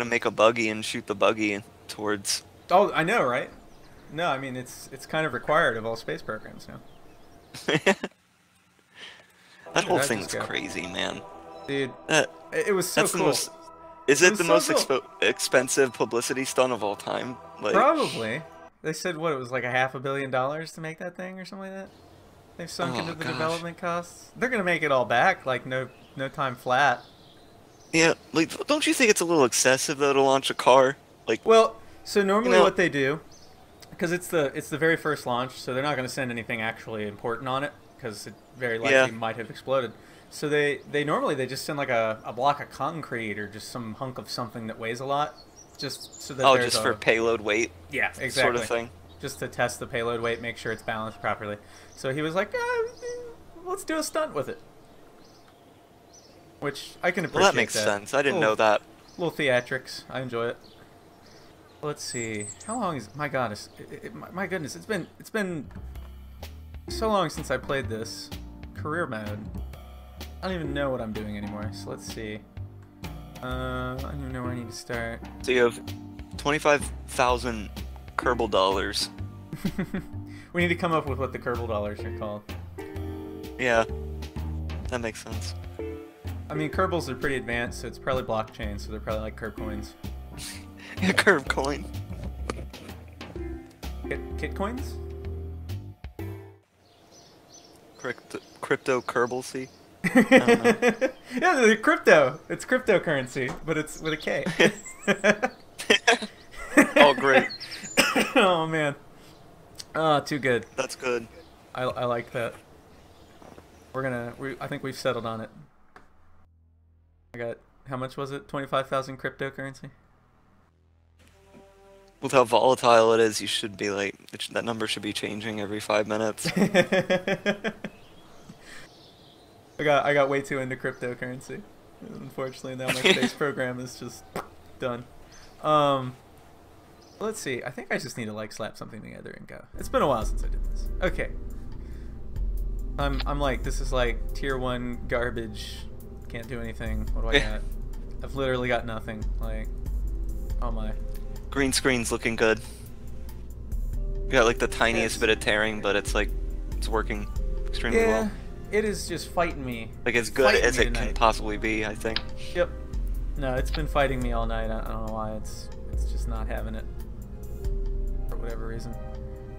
gonna make a buggy and shoot the buggy towards. Oh, I know, right? No, I mean it's kind of required of all space programs now. That Where did whole that just thing's go? crazy, man. Dude, That it was so that's the cool. most. Is It it was the so most cool. expensive publicity stunt of all time? Like, Probably. They said what it was like a $500 million to make that thing or something like that. They've sunk into oh the gosh. development costs. They're gonna make it all back, like no time flat. Yeah, like, don't you think it's a little excessive though to launch a car? Like, Well, so you normally know, what they do, because it's the very first launch, so they're not going to send anything actually important on it, because it very likely yeah. might have exploded. So they normally they just send like a block of concrete or just some hunk of something that weighs a lot, just so that Oh, there's just for a payload weight, yeah sort of exactly, thing. just to test the payload weight, make sure it's balanced properly. So he was like, let's do a stunt with it, which I can Well, that appreciate makes that. sense. I didn't Little know that. little theatrics, I enjoy it. Let's see. How long is my God? My goodness, it's been so long since I played this career mode. I don't even know what I'm doing anymore. So let's see. I don't even know where I need to start. So you have 25,000 Kerbal dollars. We need to come up with what the Kerbal dollars are called. Yeah, that makes sense. I mean, Kerbals are pretty advanced, so it's probably blockchain, so they're probably like Kerb coins. Yeah, Curb coin. Kit coins? Crypto Kerbal. I don't know. Yeah, they're crypto. It's cryptocurrency, but it's with a K. Oh, great. Oh man. Oh, too good. That's good. I like that. I think we've settled on it. I got, how much was it? 25,000 cryptocurrency? With how volatile it is, you should be like, that number should be changing every 5 minutes. I got way too into cryptocurrency. Unfortunately, now my space program is just done. Um, let's see. I think I just need to like slap something together and go. It's been a while since I did this. Okay. I'm like, this is like tier 1 garbage. Can't do anything. What do I got? I've literally got nothing. Like, oh my. Green screen's looking good. You got like the tiniest Yes. bit of tearing, but it's like, it's working extremely Yeah, well. it is just fighting me. Like as good Fighting as me it can tonight. possibly be, I think. Yep. No, it's been fighting me all night. I don't know why. It's just not having it for whatever reason.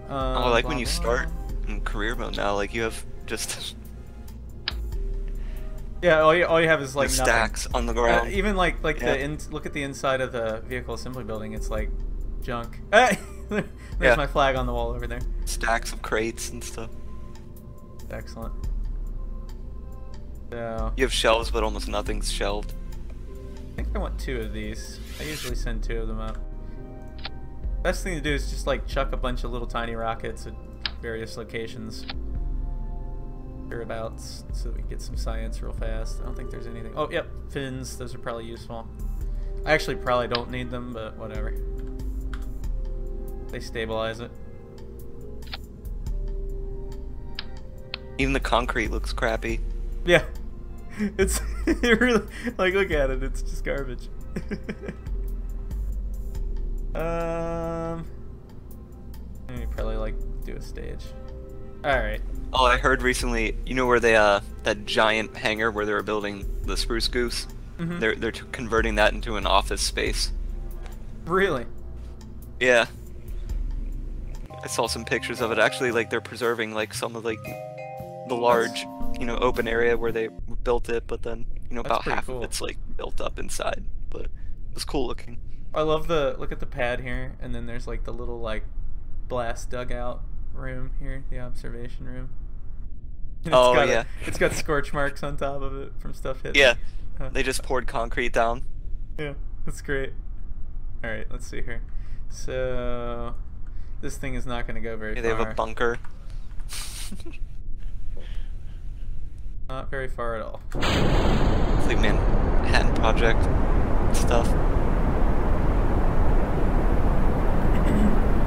Oh, like when Blah, you blah. start in career mode now, like you have just Yeah, all you have is like the nothing. stacks on the ground. Even like Yeah. look at the inside of the vehicle assembly building. It's like junk. There's Yeah. my flag on the wall over there. Stacks of crates and stuff. Excellent. So You have shelves, but almost nothing's shelved. I think I want 2 of these. I usually send 2 of them up. Best thing to do is just like chuck a bunch of little tiny rockets at various locations hereabouts so that we can get some science real fast. I don't think there's anything. Oh, yep, fins. Those are probably useful. I actually probably don't need them, but whatever. They stabilize it. Even the concrete looks crappy. Yeah. It's it really, like, look at it. It's just garbage. Maybe probably like do a stage. All right. Oh, I heard recently, you know where they that giant hangar where they were building the Spruce Goose? Mm-hmm. They're converting that into an office space. Really? Yeah. I saw some pictures of it. Actually, like they're preserving like some of like the large, open area where they built it, but then, That's about pretty half cool. of it's like built up inside. But it was cool looking. I love the look at the pad here, and then there's like the little like blast dugout room here, the observation room. And Oh, got yeah. It's got scorch marks on top of it from stuff hitting. Yeah, Huh. they just poured concrete down. Yeah, that's great. All right, let's see here. So this thing is not going to go very Yeah, they far. have a bunker. Not very far at all. It's like Manhattan Project stuff.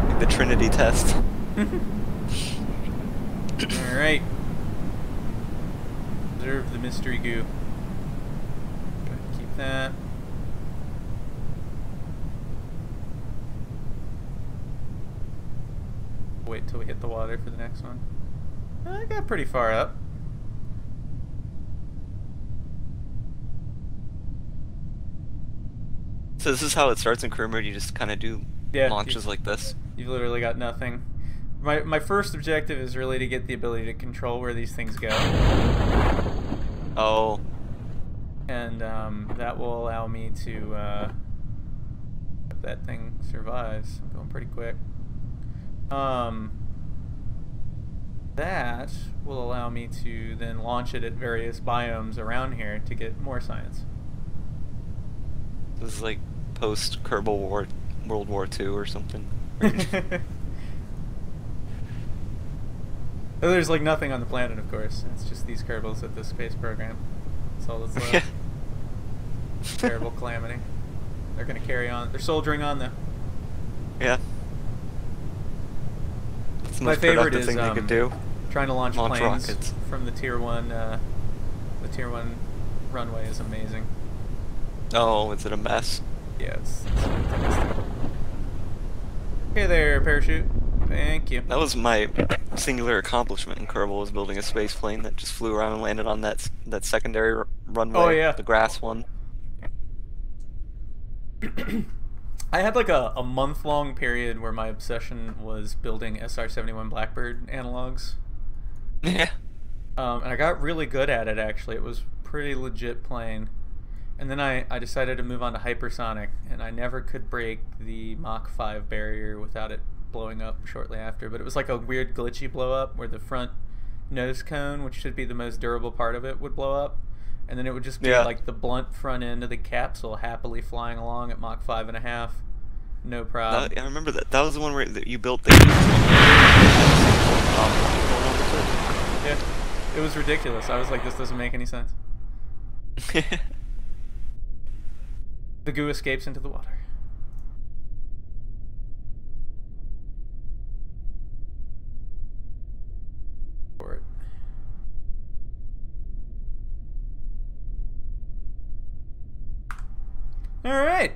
Like the Trinity test. All right. Observe the mystery goo. Go ahead and keep that. Wait till we hit the water for the next one. I got pretty far up. So this is how it starts in career mode. You just kind of do launches like this. You've literally got nothing. My first objective is really to get the ability to control where these things go. Oh. And that will allow me to, if that thing survives, I'm going pretty quick. That will allow me to then launch it at various biomes around here to get more science. This is like post Kerbal World War II or something. There's like nothing on the planet, of course. It's just these Kerbals at the space program. That's all that's left. Terrible calamity. They're gonna carry on. They're soldiering on though. Yeah. That's the My most favorite productive is thing they could do. trying to launch planes rockets from the tier 1. The tier 1 runway is amazing. Oh, is it a mess? Yeah, it's fantastic. Hey there, parachute. Thank you. That was my singular accomplishment in Kerbal, was building a space plane that just flew around and landed on that secondary runway. Oh yeah, the grass one. I had like a month-long period where my obsession was building SR-71 Blackbird analogs. Yeah. And I got really good at it, actually. It was pretty legit plane. And then I decided to move on to hypersonic, and I never could break the Mach 5 barrier without it blowing up shortly after. But it was like a weird glitchy blow up where the front nose cone, which should be the most durable part of it, would blow up. And then it would just be like the blunt front end of the capsule happily flying along at Mach 5.5. No problem. I remember that. That was the one where you built the... Yeah, it was ridiculous. I was like, this doesn't make any sense. The goo escapes into the water. For it. All right.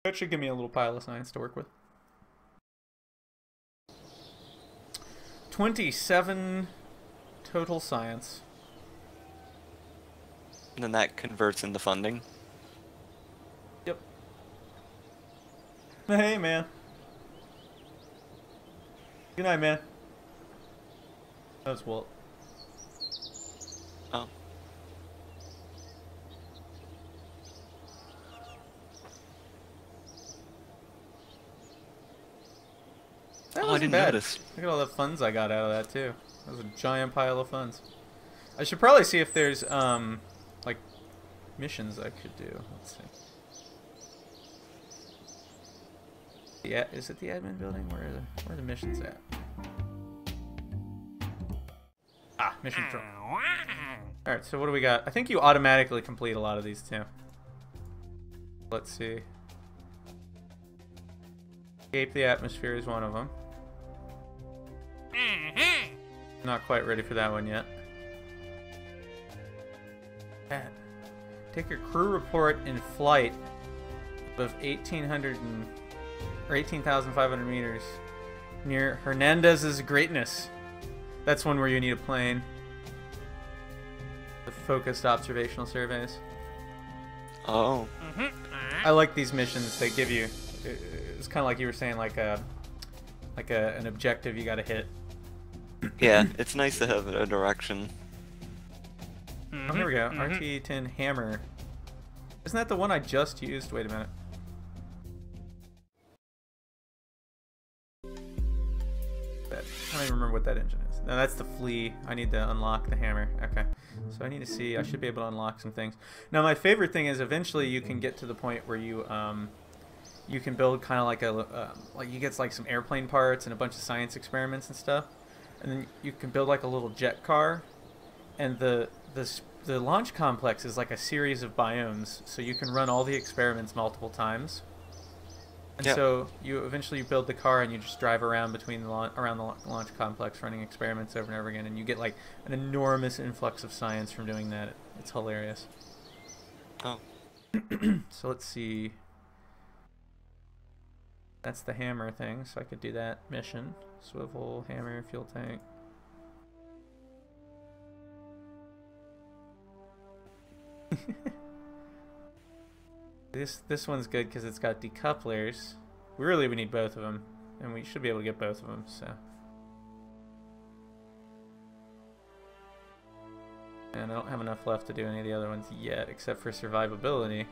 That should give me a little pile of science to work with. 27 total science. And then that converts into funding. Yep. Hey, man. Good night, man. That was Walt. Oh. That I wasn't didn't bad. notice. Look at all the funds I got out of that too. That was a giant pile of funds. I should probably see if there's like missions I could do. Let's see. Yeah, is it the admin building? Where are the missions at? Ah, mission control. All right, so what do we got? I think you automatically complete a lot of these too. Let's see. Escape the atmosphere is one of them. Not quite ready for that one yet. Take your crew report in flight of 18,500 meters near Hernandez's greatness. That's one where you need a plane. The focused observational surveys. Oh. I like these missions. They give you. It's kind of like you were saying, like an objective you got to hit. Yeah, it's nice to have a direction. Oh, here we go. RT-10 hammer. Isn't that the one I just used? Wait a minute. I don't even remember what that engine is. No, that's the flea. I need to unlock the hammer. Okay. So I need to see. I should be able to unlock some things. Now, my favorite thing is eventually you can get to the point where you can build kind of like like you get like some airplane parts and a bunch of science experiments and stuff, and then you can build like a little jet car, and the launch complex is like a series of biomes, so you can run all the experiments multiple times. And so you eventually build the car and you just drive around between around the launch complex running experiments over and over again, and you get like an enormous influx of science from doing that. It's hilarious. Oh. So let's see. That's the hammer thing, so I could do that mission. Swivel, hammer, fuel tank. This one's good because it's got decouplers. We need both of them, and we should be able to get both of them. So, and I don't have enough left to do any of the other ones yet, except for survivability,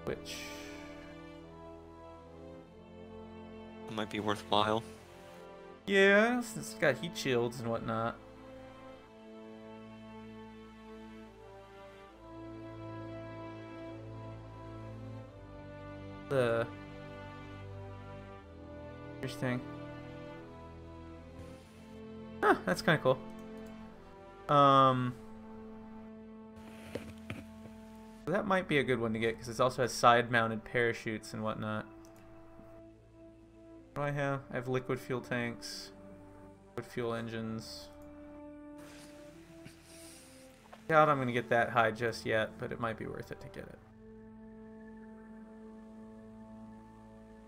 which might be worthwhile. Yeah, it's got heat shields and whatnot. Interesting. Huh, that's kind of cool. That might be a good one to get because it also has side-mounted parachutes and whatnot. What do I have? I have liquid fuel tanks, liquid fuel engines. Doubt I'm gonna get that high just yet, but it might be worth it to get it.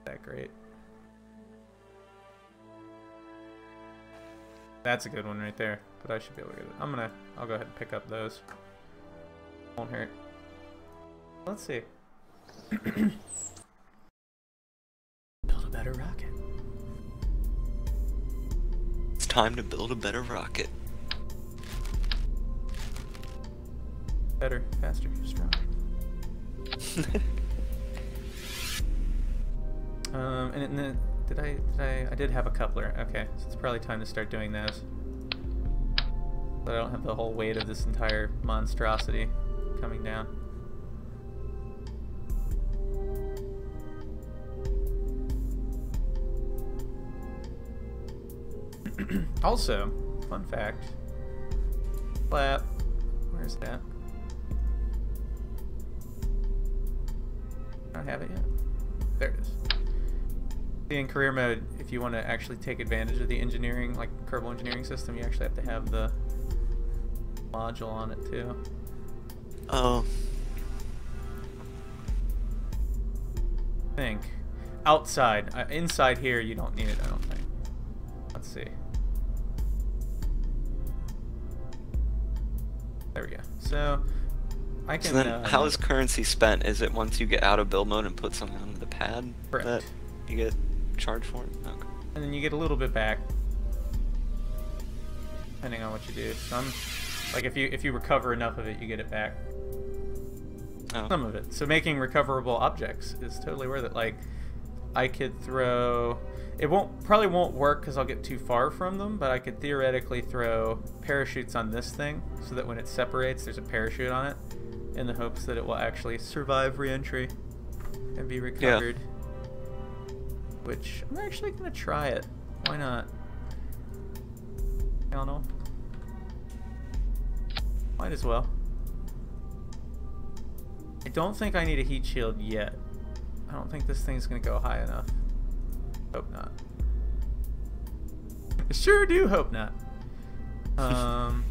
That great. That's a good one right there, but I should be able to get it. I'll go ahead and pick up those. Won't hurt. Let's see. Build a better rocket. It's time to build a better rocket. Better, faster, stronger. And then I did have a coupler. Okay, so it's probably time to start doing those. But I don't have the whole weight of this entire monstrosity coming down. Also, fun fact. Flap. Where's that? I don't have it yet. There it is. In career mode, if you want to actually take advantage of the engineering, like Kerbal engineering system, you actually have to have the module on it too. Oh. I think. Outside. Inside here, you don't need it, I don't think. Let's see. There we go. So, I can... So then, how is currency spent? Is it once you get out of build mode and put something on the pad Correct. that you get charged for it? Okay. And then you get a little bit back, depending on what you do. Some, like if you recover enough of it, you get it back. Oh. Some of it. So making recoverable objects is totally worth it. Like, I could throw... It probably won't work because I'll get too far from them, but I could theoretically throw parachutes on this thing so that when it separates, there's a parachute on it, in the hopes that it will actually survive re-entry and be recovered. Yeah. Which, I'm actually going to try it. Why not? I don't know. Might as well. I don't think I need a heat shield yet. I don't think this thing's going to go high enough. Hope not. I sure do hope not. Now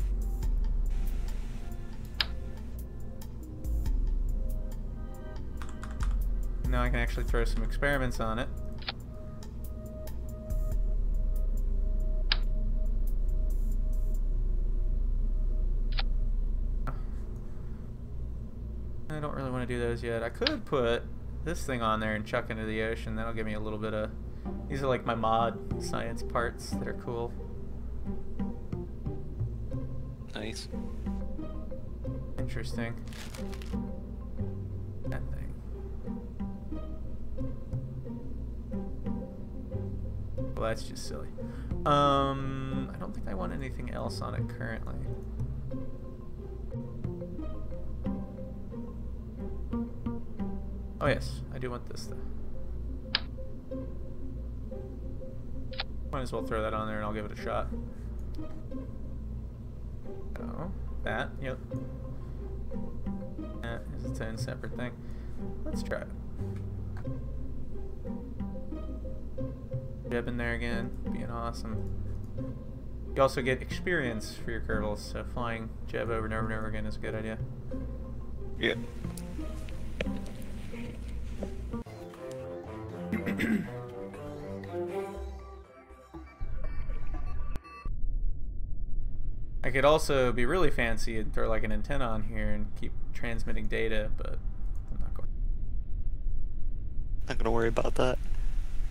I can actually throw some experiments on it. I don't really want to do those yet. I could put this thing on there and chuck into the ocean. That'll give me a little bit of... These are like my mod science parts that are cool. Nice. Interesting. That thing. Well, that's just silly. I don't think I want anything else on it currently. Oh yes, I do want this though. Might as well throw that on there and I'll give it a shot. Oh, that, yep. That is its own separate thing. Let's try it. Jeb in there again, being awesome. You also get experience for your Kerbals, so flying Jeb over and over and over again is a good idea. Yeah. I could also be really fancy and throw like an antenna on here and keep transmitting data, but I'm not going. Not gonna worry about that.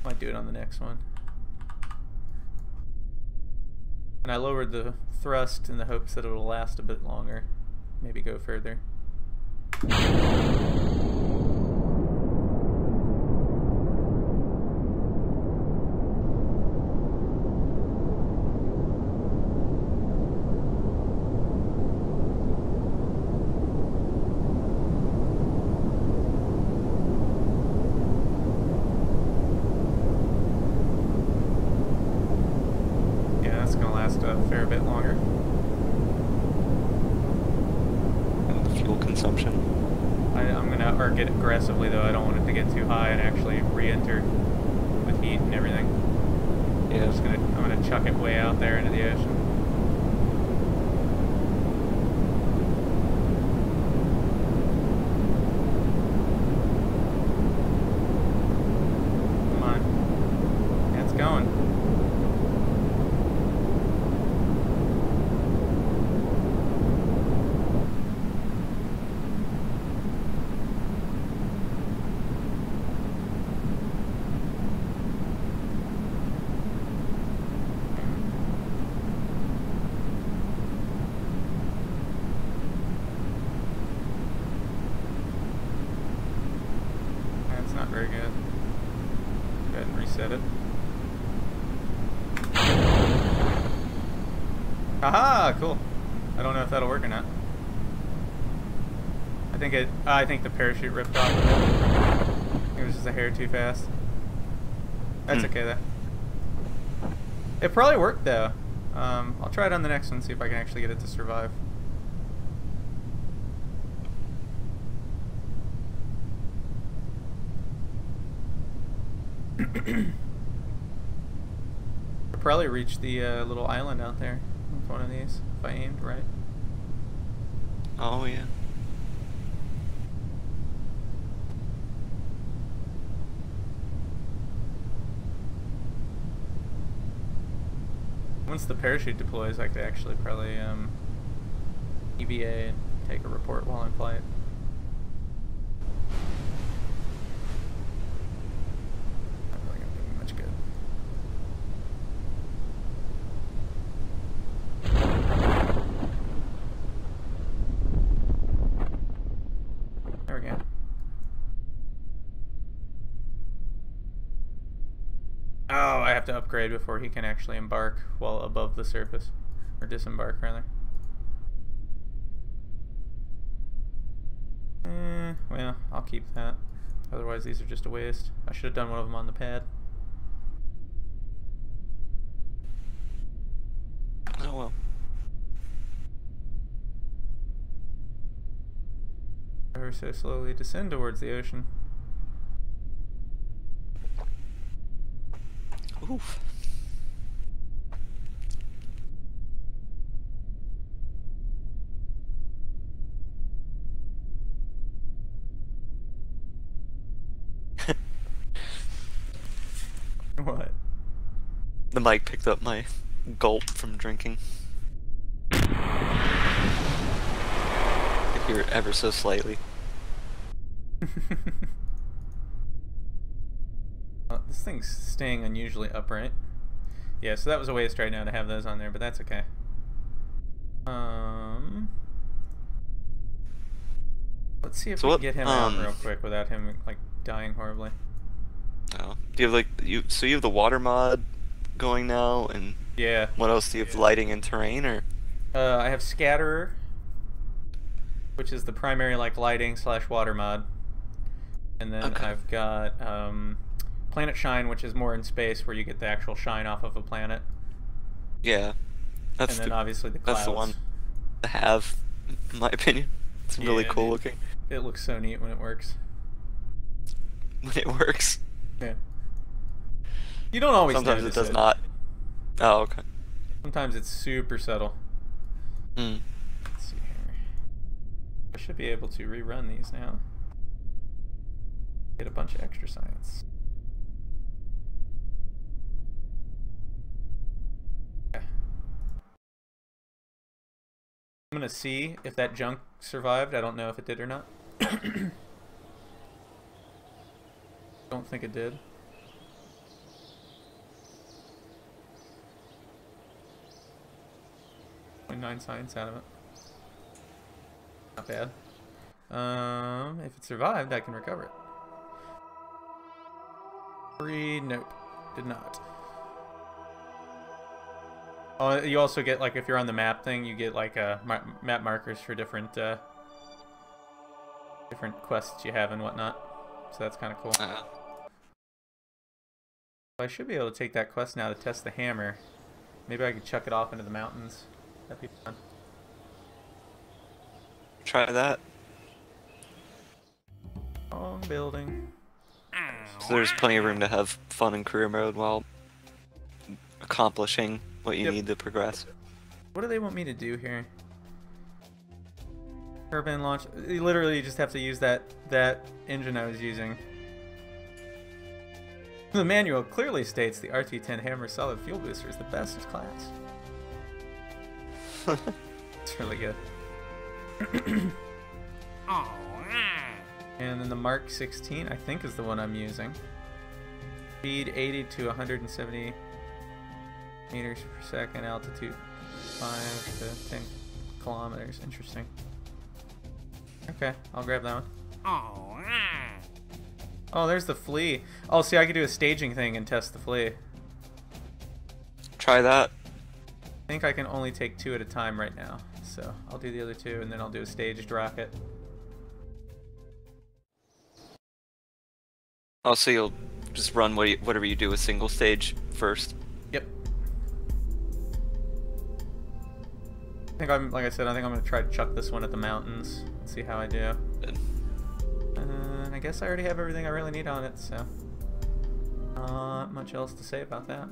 Might do it on the next one. And I lowered the thrust in the hopes that it'll last a bit longer. Maybe go further. Yeah, that's gonna last a fair bit longer. And the fuel consumption. I'm gonna arc it aggressively though. I don't want it to get too high and actually re-enter with heat and everything. Yeah. I'm gonna chuck it way out there into the ocean. Come on. Yeah, it's going. That's not very good. Go ahead and reset it. Aha! Cool. I don't know if that'll work or not. I think the parachute ripped off of it. It was just a hair too fast. That's okay though. It probably worked though. I'll try it on the next one, see if I can actually get it to survive. I'll probably reach the little island out there with one of these if I aimed right. Oh yeah. Once the parachute deploys, I could actually probably EVA and take a report while in flight. Not really gonna do me much good. There we go. Oh, I have to upgrade before he can actually embark while above the surface. Or disembark, rather. Well, I'll keep that. Otherwise, these are just a waste. I should have done one of them on the pad. Oh well. Ever so slowly descend towards the ocean. Oof. What? The mic picked up my gulp from drinking. I could hear it ever so slightly. This thing's staying unusually upright. Yeah, so that was a waste right now to have those on there, but that's okay. Let's see if we can get him out real quick without him like dying horribly. Oh. Do you have so you have the water mod going now, and yeah. What else do you have? Lighting and terrain, or? I have Scatterer, which is the primary like lighting / water mod, and then I've got Planet Shine, which is more in space where you get the actual shine off of a planet. Yeah, and then obviously the clouds. That's the one to have, in my opinion. It's really cool looking. It looks so neat when it works. When it works. Yeah. You don't always Sometimes it does not. Oh, okay. Sometimes it's super subtle. Hmm. Let's see here. I should be able to rerun these now. Get a bunch of extra science. I'm gonna see if that junk survived. I don't know if it did or not. Don't think it did. .9 science out of it. Not bad. If it survived, I can recover it. 3, nope, did not. Oh, you also get, like, if you're on the map thing, you get, like, map markers for different different quests you have and whatnot. So that's kind of cool. I should be able to take that quest now to test the hammer. Maybe I could chuck it off into the mountains. That'd be fun. Try that. Wrong building. So there's plenty of room to have fun in career mode while accomplishing what you need to progress. What do they want me to do here? Kerbal launch. You literally just have to use that engine I was using. The manual clearly states the RT-10 Hammer solid fuel booster is the best in class. It's really good. And then the Mark 16, I think, is the one I'm using. Speed 80 to 170 meters per second, altitude 5 to 10 kilometers. Interesting. Okay, I'll grab that one. Oh, there's the flea. Oh, see, I could do a staging thing and test the flea. Try that. I think I can only take 2 at a time right now, so I'll do the other 2 and then I'll do a staged rocket. Oh, so you'll just run whatever you do with single stage first. Yep. I think I'm, like I said, I think I'm gonna try to chuck this one at the mountains and see how I do. Good. I guess I already have everything I really need on it, so not much else to say about that.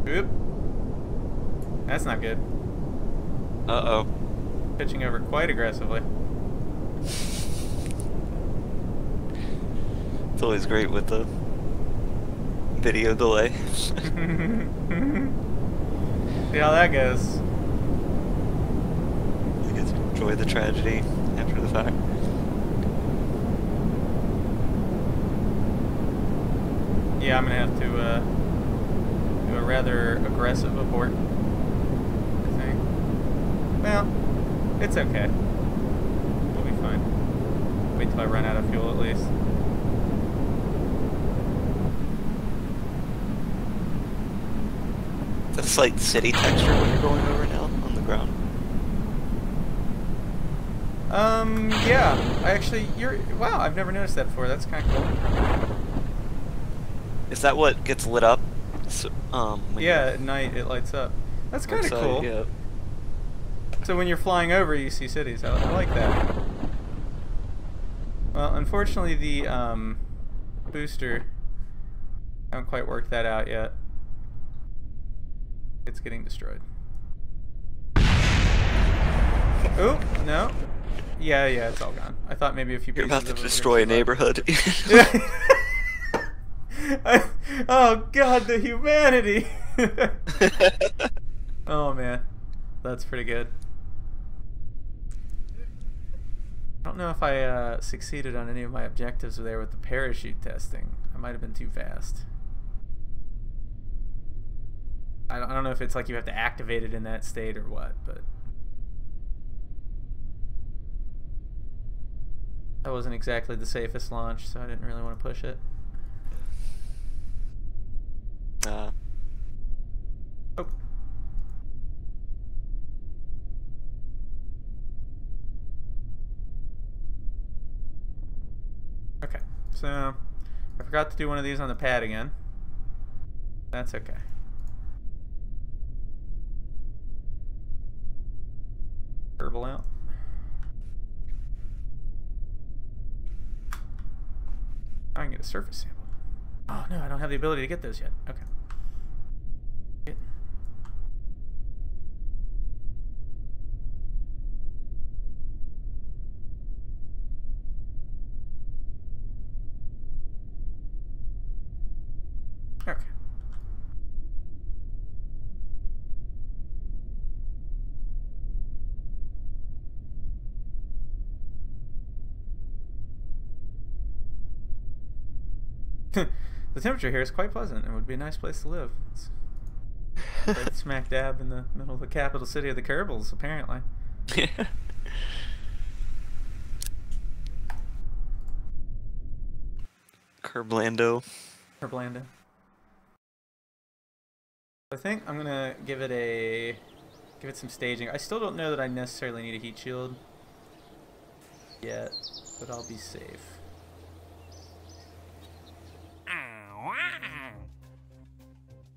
Oop. That's not good. Uh-oh. Pitching over quite aggressively. It's always great with the video delay. See how that goes. You get to enjoy the tragedy after the fact. Yeah, I'm gonna have to do a rather aggressive abort, I think. Well, it's okay. We'll be fine. Wait till I run out of fuel at least. Is that a slight city texture when you're going over now on the ground? Yeah. Wow, I've never noticed that before. That's kind of cool. Is that what gets lit up? So, yeah, at night it lights up. That's kind of cool. Yeah. So when you're flying over, you see cities. I like that. Well, unfortunately, the booster, I haven't quite worked that out yet. It's getting destroyed. Oh, no. Yeah, it's all gone. I thought maybe a few You're pieces about to of it destroy a neighborhood. Oh god, the humanity! Oh man, that's pretty good. I don't know if I succeeded on any of my objectives there with the parachute testing. I might have been too fast. I don't know if it's like you have to activate it in that state or what, but that wasn't exactly the safest launch, so I didn't really want to push it. Oh. Okay, so I forgot to do one of these on the pad again. That's okay. I can get a surface sample. Oh no, I don't have the ability to get those yet. Okay. Okay. The temperature here is quite pleasant. It would be a nice place to live. It's right smack dab in the middle of the capital city of the Kerbals, apparently. Yeah. Kerblando. Kerblando. I think I'm gonna give it some staging. I still don't know that I necessarily need a heat shield yet, but I'll be safe.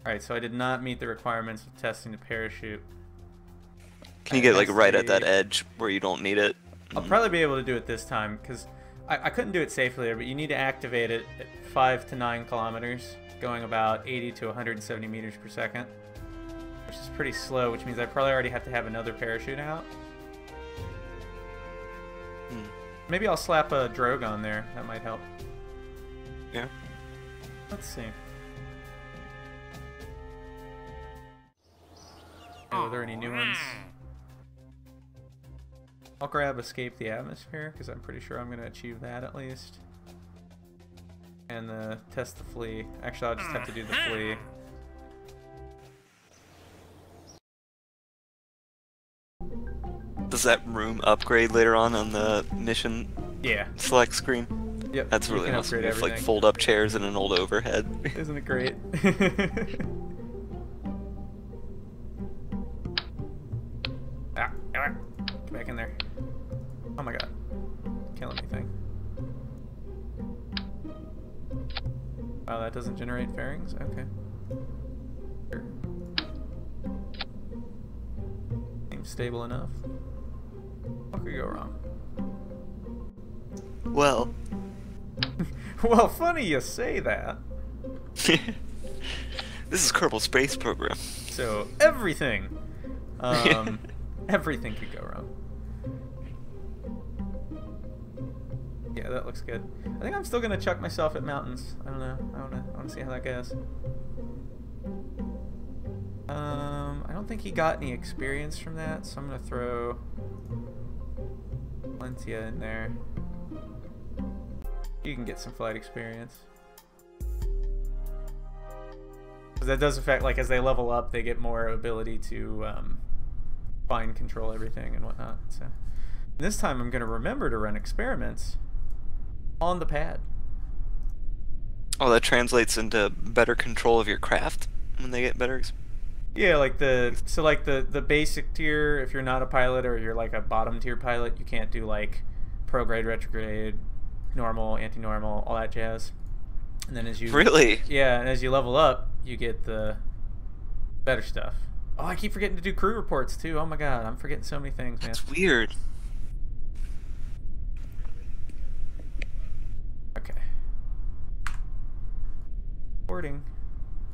Alright, so I did not meet the requirements of testing the parachute. Can you get like right at that edge where you don't need it? I'll probably be able to do it this time, because I couldn't do it safely there, but you need to activate it at 5 to 9 kilometers, going about 80 to 170 meters per second, which is pretty slow, which means I probably already have to have another parachute out. Maybe I'll slap a drogue on there. That might help. Yeah. Let's see. Okay, were there any new ones? I'll grab Escape the Atmosphere, because I'm pretty sure I'm going to achieve that at least. And test the Flea. Actually, I'll just have to do the Flea. Does that room upgrade later on the mission select screen? Yep. That's really awesome. You have like fold up chairs and an old overhead. Isn't it great? Get back in there. Oh my god. Killing me thing. Wow, that doesn't generate fairings? Okay. Sure. Seems stable enough. What could go wrong? Well. Well, funny you say that. This is Kerbal Space Program. So, everything. Everything could go wrong. Yeah, that looks good. I think I'm still gonna chuck myself at mountains. I don't know. I wanna see how that goes. I don't think he got any experience from that, so I'm gonna throw Valentia in there. You can get some flight experience. Because that does affect, like, as they level up, they get more ability to find, control everything and whatnot. So this time I'm going to remember to run experiments on the pad. Oh, that translates into better control of your craft when they get better. Yeah, like the basic tier, if you're not a pilot or you're like a bottom tier pilot, you can't do like prograde, retrograde, normal, anti-normal, all that jazz. And then as you and as you level up, you get the better stuff. Oh, I keep forgetting to do crew reports too. Oh my god, I'm forgetting so many things, man. That's weird. Okay. Reporting.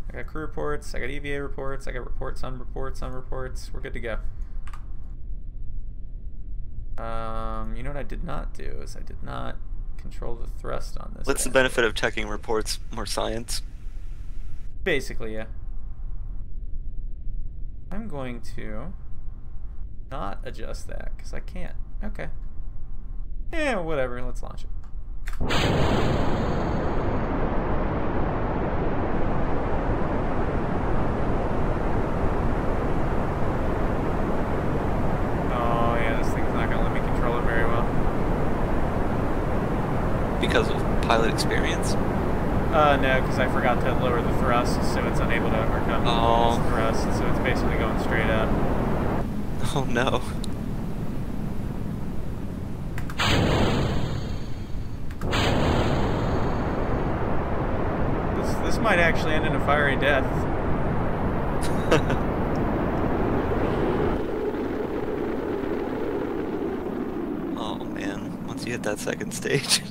I got crew reports, I got EVA reports, I got reports on reports on reports. We're good to go. You know what I did not do is I did not control the thrust on this. What's the benefit of checking reports? More science? Basically, yeah. I'm going to not adjust that because I can't. Okay. Yeah, whatever. Let's launch it. Oh, yeah, this thing's not going to let me control it very well. Because of pilot experience? No, because I forgot to lower the thrust, so it's unable to overcome the thrust, so it's basically going straight up. Oh no. This might actually end in a fiery death. Oh man, once you hit that second stage.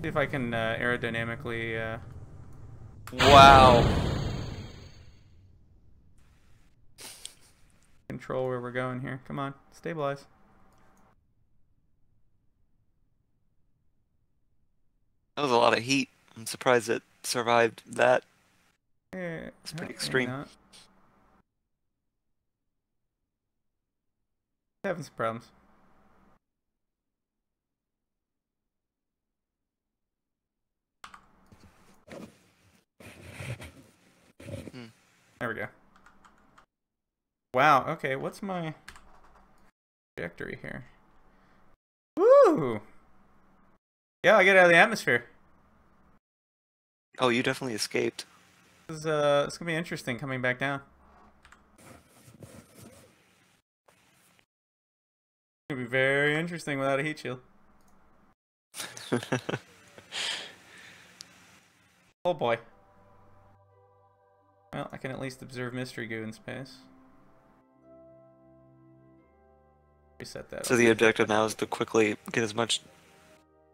See if I can aerodynamically Wow. control where we're going here. Come on, stabilize. That was a lot of heat. I'm surprised it survived that. It's pretty extreme. Not. Having some problems. There we go. Wow, okay, what's my trajectory here? Woo! Yeah, I get out of the atmosphere. Oh, you definitely escaped. This is it's gonna be interesting coming back down. It's gonna be very interesting without a heat shield. Oh boy. Well, I can at least observe mystery goo in space. Reset that. So the objective now is to quickly get as much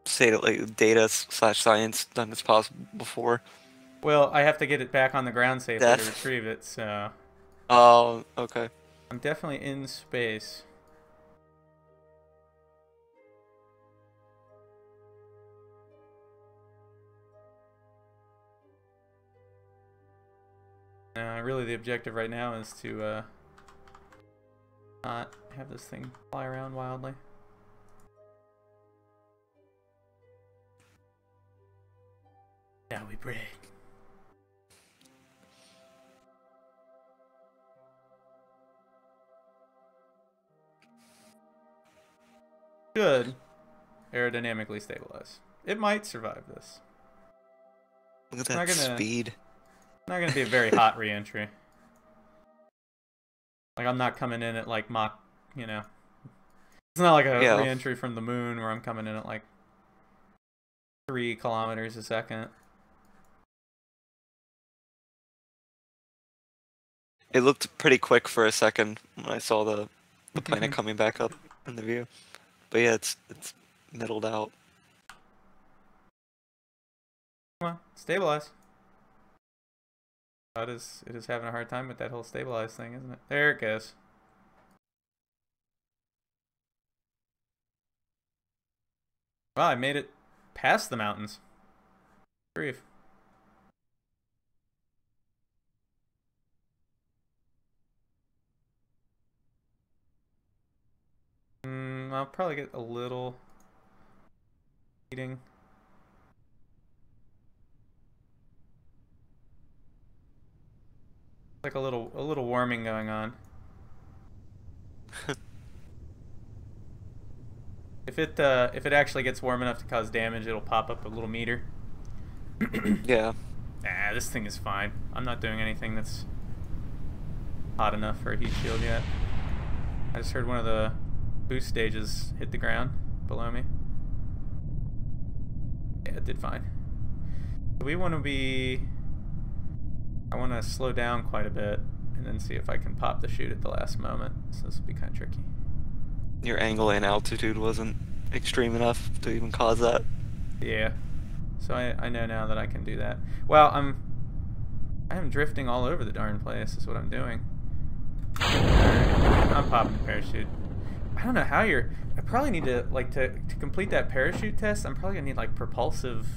data / science done as possible before. Well, I have to get it back on the ground safely to retrieve it, so... Oh, okay. I'm definitely in space. Really the objective right now is to not have this thing fly around wildly. Now we pray. Should aerodynamically stabilize. It might survive this. Look at that speed. Not gonna be a very hot re-entry. Like, I'm not coming in at like Mach, you know. It's not like a re-entry from the moon where I'm coming in at like 3 kilometers a second. It looked pretty quick for a second when I saw the planet coming back up in the view. But yeah, it's middled out. Come on, stabilize. It is having a hard time with that whole stabilize thing, isn't it? There it goes. Wow, I made it past the mountains. Grief. I'll probably get a little heating. Like a little warming going on. If it actually gets warm enough to cause damage, it'll pop up a little meter. Yeah. Nah, this thing is fine. I'm not doing anything that's hot enough for a heat shield yet. I just heard one of the boost stages hit the ground below me. Yeah, it did fine. We want to be... I want to slow down quite a bit and then see if I can pop the chute at the last moment. So this will be kind of tricky. Your angle and altitude wasn't extreme enough to even cause that. Yeah. So I know now that I can do that. Well, I am drifting all over the darn place is what I'm doing. I'm popping the parachute. I don't know how you're... I probably need to, like, to complete that parachute test, I'm probably going to need, like, propulsive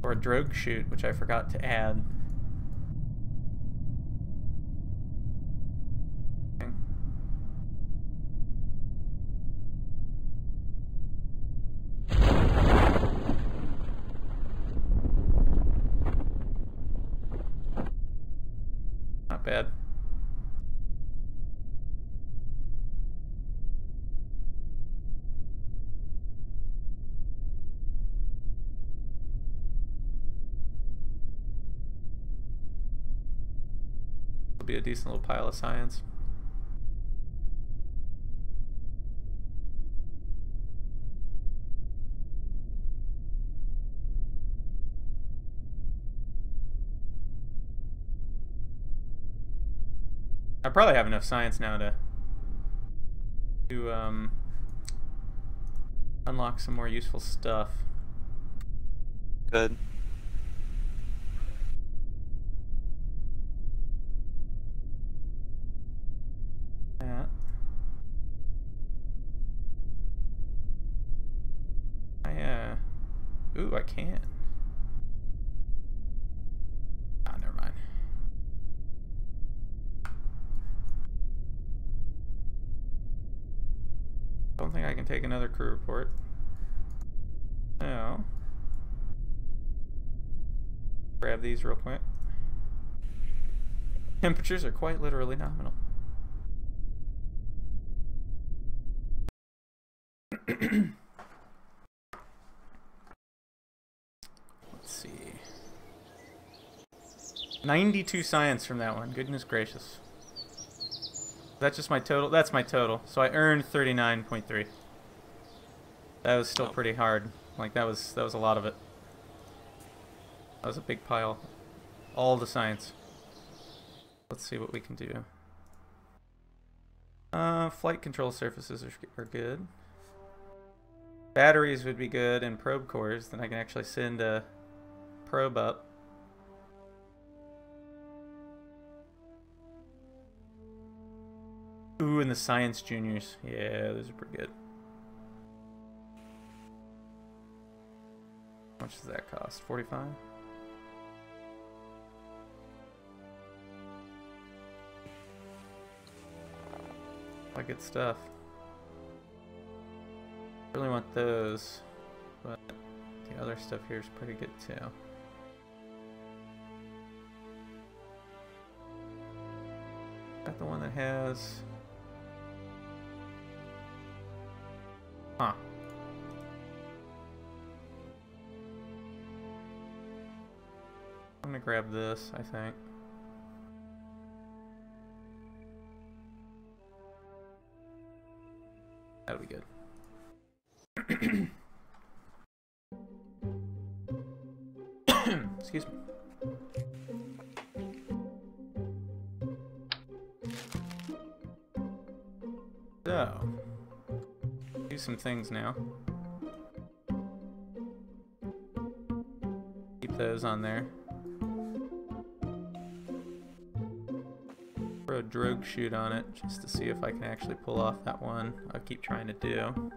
or a drogue chute, which I forgot to add. Not bad. It'll be a decent little pile of science. I probably have enough science now to unlock some more useful stuff. Good. Yeah. Ooh, I can. Ah, never mind. Don't think I can take another crew report. No. Grab these real quick. Temperatures are quite literally nominal. Let's see. 92 science from that one. Goodness gracious. That's just my total. That's my total. So I earned 39.3. That was still pretty hard. Like that was a lot of it. That was a big pile. All the science. Let's see what we can do. Flight control surfaces are good. Batteries would be good, and probe cores. Then I can actually send a probe up. Ooh, and the science juniors. Yeah, those are pretty good. How much does that cost? 45? Like good stuff. Really want those, but the other stuff here is pretty good too. Got the one that has... Huh. I'm gonna grab this, I think. That'll be good. Excuse me. So, do some things now. Keep those on there. Throw a drogue shoot on it just to see if I can actually pull off that one I keep trying to do.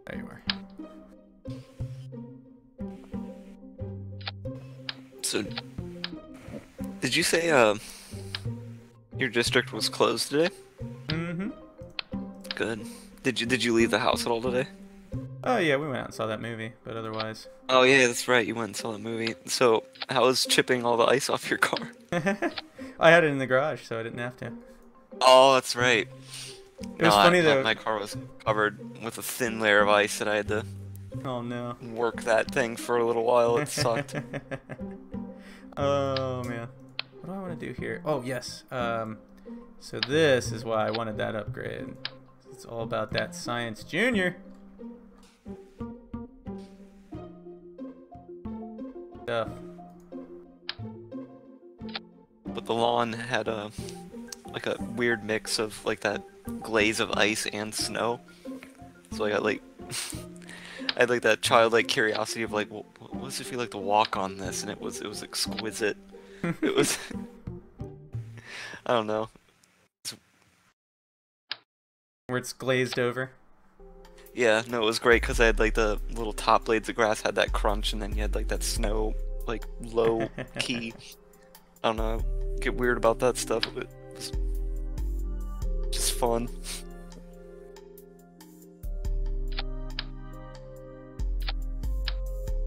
There you are. So, did you say your district was closed today? Mm-hmm. Good. Did you leave the house at all today? Oh yeah, we went out and saw that movie, but otherwise. Oh yeah, that's right. You went and saw the movie. So, how was chipping all the ice off your car? I had it in the garage, so I didn't have to. Oh, that's right. It was funny though. My car was covered with a thin layer of ice, and I had to Oh no. work that thing for a little while. It sucked. Oh man. What do I want to do here? Oh yes. So this is why I wanted that upgrade. It's all about that Science Junior. Stuff. But the lawn had like a weird mix of like that glaze of ice and snow. So I got like I had like that childlike curiosity of like, what does it feel like to walk on this? And it was exquisite. It was I don't know. Where it's glazed over. Yeah, no, it was great because I had like the little top blades of grass had that crunch, and then you had like that snow, like low key. I don't know, get weird about that stuff. It was just fun.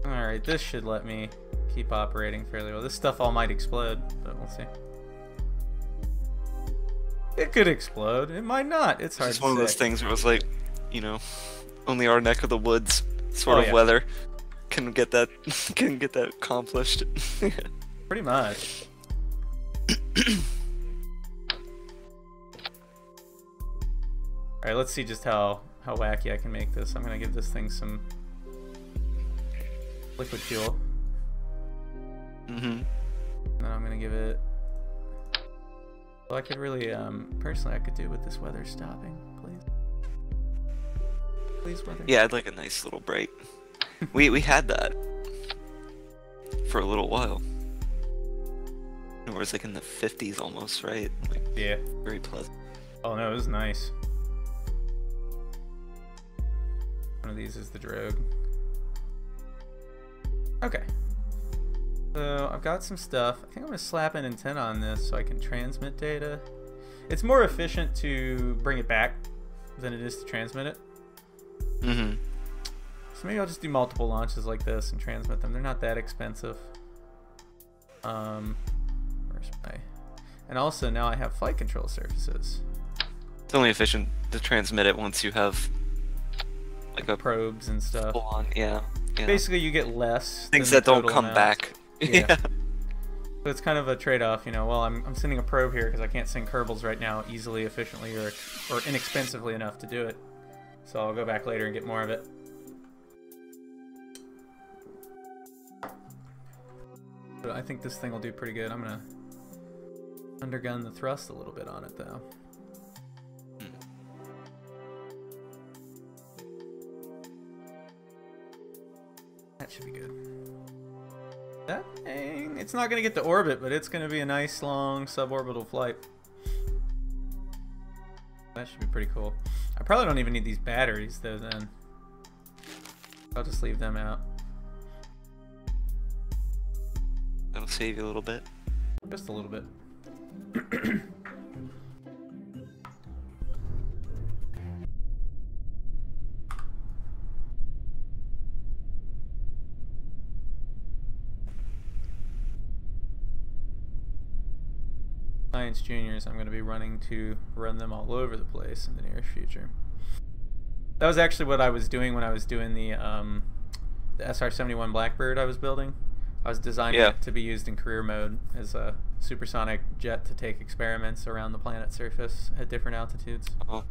Alright, this should let me keep operating fairly well. This stuff all might explode, but we'll see. It could explode. It might not. It's hard to say. It's one of those things where it was like, you know, only our neck of the woods sort of weather can get that accomplished. Pretty much. Alright, let's see just how wacky I can make this. I'm gonna give this thing some liquid fuel. Mm-hmm. And then I'm gonna give it. Well, I could really, personally, I could do with this weather stopping, please. Please, weather. Yeah, I'd like a nice little break. we had that for a little while. It was like in the 50s almost, right? Like, yeah. Very pleasant. Oh no, it was nice. One of these is the drogue. Okay. So I've got some stuff. I think I'm gonna slap an antenna on this so I can transmit data. It's more efficient to bring it back than it is to transmit it. Mm-hmm. So maybe I'll just do multiple launches like this and transmit them. They're not that expensive. Where's my... And also now I have flight control surfaces. It's only efficient to transmit it once you have like a probes and stuff. full on, yeah. Basically, you get less things than that the don't total come amount. back. Yeah. So it's kind of a trade-off, you know. Well, I'm sending a probe here because I can't send Kerbals right now easily, efficiently, or inexpensively enough to do it. So I'll go back later and get more of it. But I think this thing will do pretty good. I'm gonna undergun the thrust a little bit on it, though. That should be good. That thing, it's not going to get to orbit, but it's going to be a nice long suborbital flight. That should be pretty cool. I probably don't even need these batteries though then. I'll just leave them out. That'll save you a little bit. Just a little bit. Science Juniors, I'm going to be running to run them all over the place in the near future. That was actually what I was doing when I was doing the SR-71 Blackbird I was building. I was designing it to be used in career mode as a supersonic jet to take experiments around the planet's surface at different altitudes. Oh.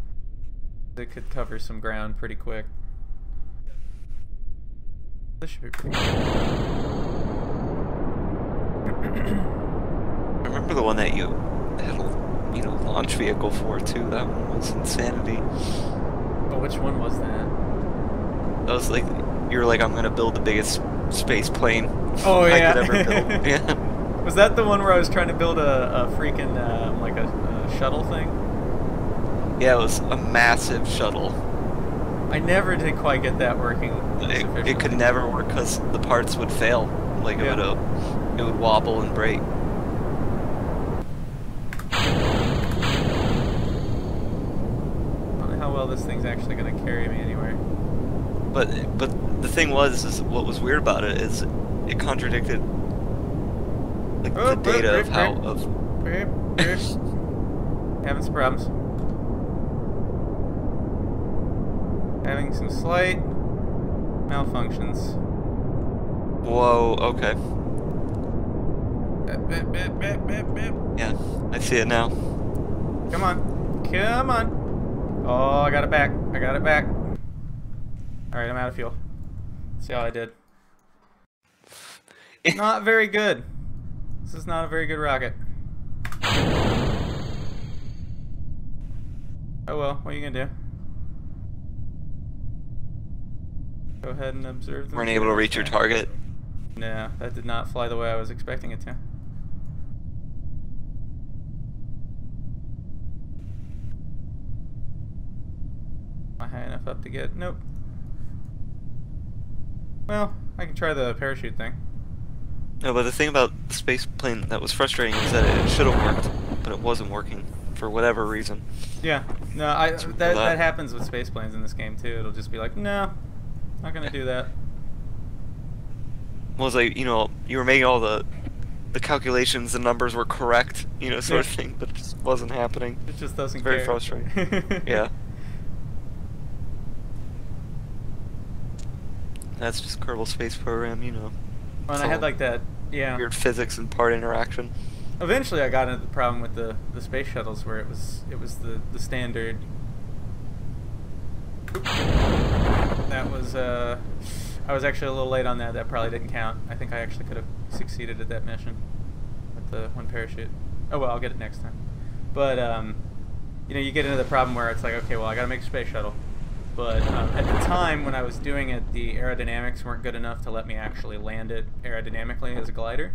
It could cover some ground pretty quick. This should be pretty cool. I remember the one that you had a launch vehicle for too. That one was insanity. Oh, which one was that? That was like, you were like, I'm gonna build the biggest space plane I could ever build. Yeah. Was that the one where I was trying to build a freaking like a shuttle thing? Yeah, it was a massive shuttle. I never did quite get that working. It could never work because the parts would fail. Like it would wobble and break. Well, this thing's actually going to carry me anywhere. But the thing is what was weird about it is it contradicted like the data of how having some problems. Having some slight malfunctions. Whoa. Okay. Beep. Yeah, I see it now. Come on. Oh, I got it back. Alright, I'm out of fuel. See how I did. Not very good. This is not a very good rocket. Oh well, what are you gonna do? Go ahead and observe them. Weren't able to reach your target? No, that did not fly the way I was expecting it to. Am I high enough up to get? Nope. Well, I can try the parachute thing. No, but the thing about the space plane that was frustrating is that it should have worked, but it wasn't working for whatever reason. Yeah, no, that happens with space planes in this game too. It'll just be like, no, not gonna do that. Well, it's like, you were making all the calculations, the numbers were correct, sort of thing, but it just wasn't happening. It just doesn't Very care. frustrating. Yeah. That's just Kerbal Space Program, Well, and I had like that, weird physics and part interaction. Eventually, I got into the problem with the space shuttles where it was the standard. That was I was actually a little late on that. That probably didn't count. I think I actually could have succeeded at that mission with the one parachute. Oh well, I'll get it next time. But you know, you get into the problem where it's like, okay, well, I gotta make a space shuttle. But at the time when I was doing it, the aerodynamics weren't good enough to let me actually land it aerodynamically as a glider.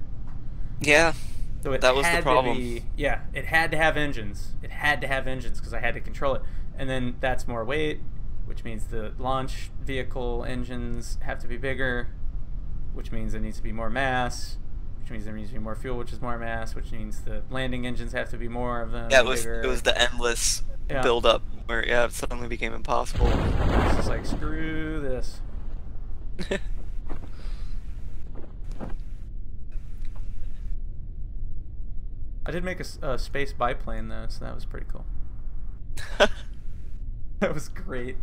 Yeah, So it that was the had problem. to be, yeah, it had to have engines. It had to have engines because I had to control it. And then that's more weight, which means the launch vehicle engines have to be bigger, which means there needs to be more mass, which means there needs to be more fuel, which is more mass, which means the landing engines have to be more of them. Yeah, bigger. it was the endless Yeah. build up where yeah, it suddenly became impossible. It's just like, screw this. I did make a space biplane though, so that was pretty cool. That was great.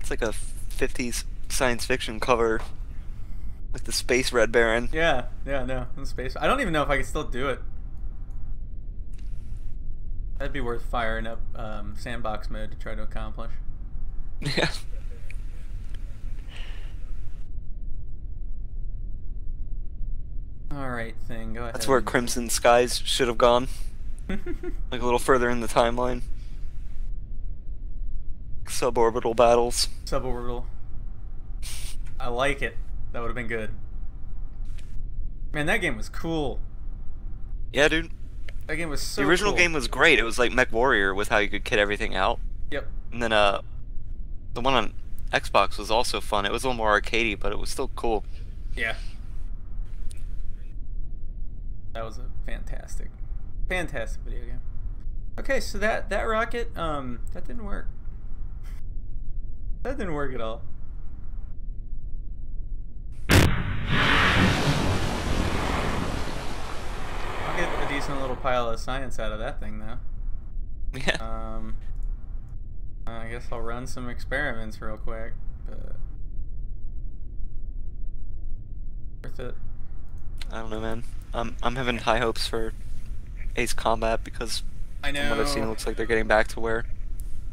It's like a 50s science fiction cover, like the Space Red Baron. Yeah, no, in space. I don't even know if I can still do it. That'd be worth firing up sandbox mode to try to accomplish. Yeah. Alright, thing, go ahead. That's where Crimson Skies should have gone. Like a little further in the timeline. Suborbital battles. Suborbital. I like it. That would have been good. Man, that game was cool. Yeah, dude. That game was so The original cool. game was great. It was like Mech Warrior with how you could kit everything out. Yep. And then the one on Xbox was also fun. It was a little more arcadey, but it was still cool. Yeah. That was a fantastic video game. Okay, so that rocket, that didn't work. That didn't work at all. I'll get a decent little pile of science out of that thing, though. Yeah. I guess I'll run some experiments real quick, but worth it. I don't know, man. I'm having high hopes for Ace Combat because I know. from what I've seen, it looks like they're getting back to where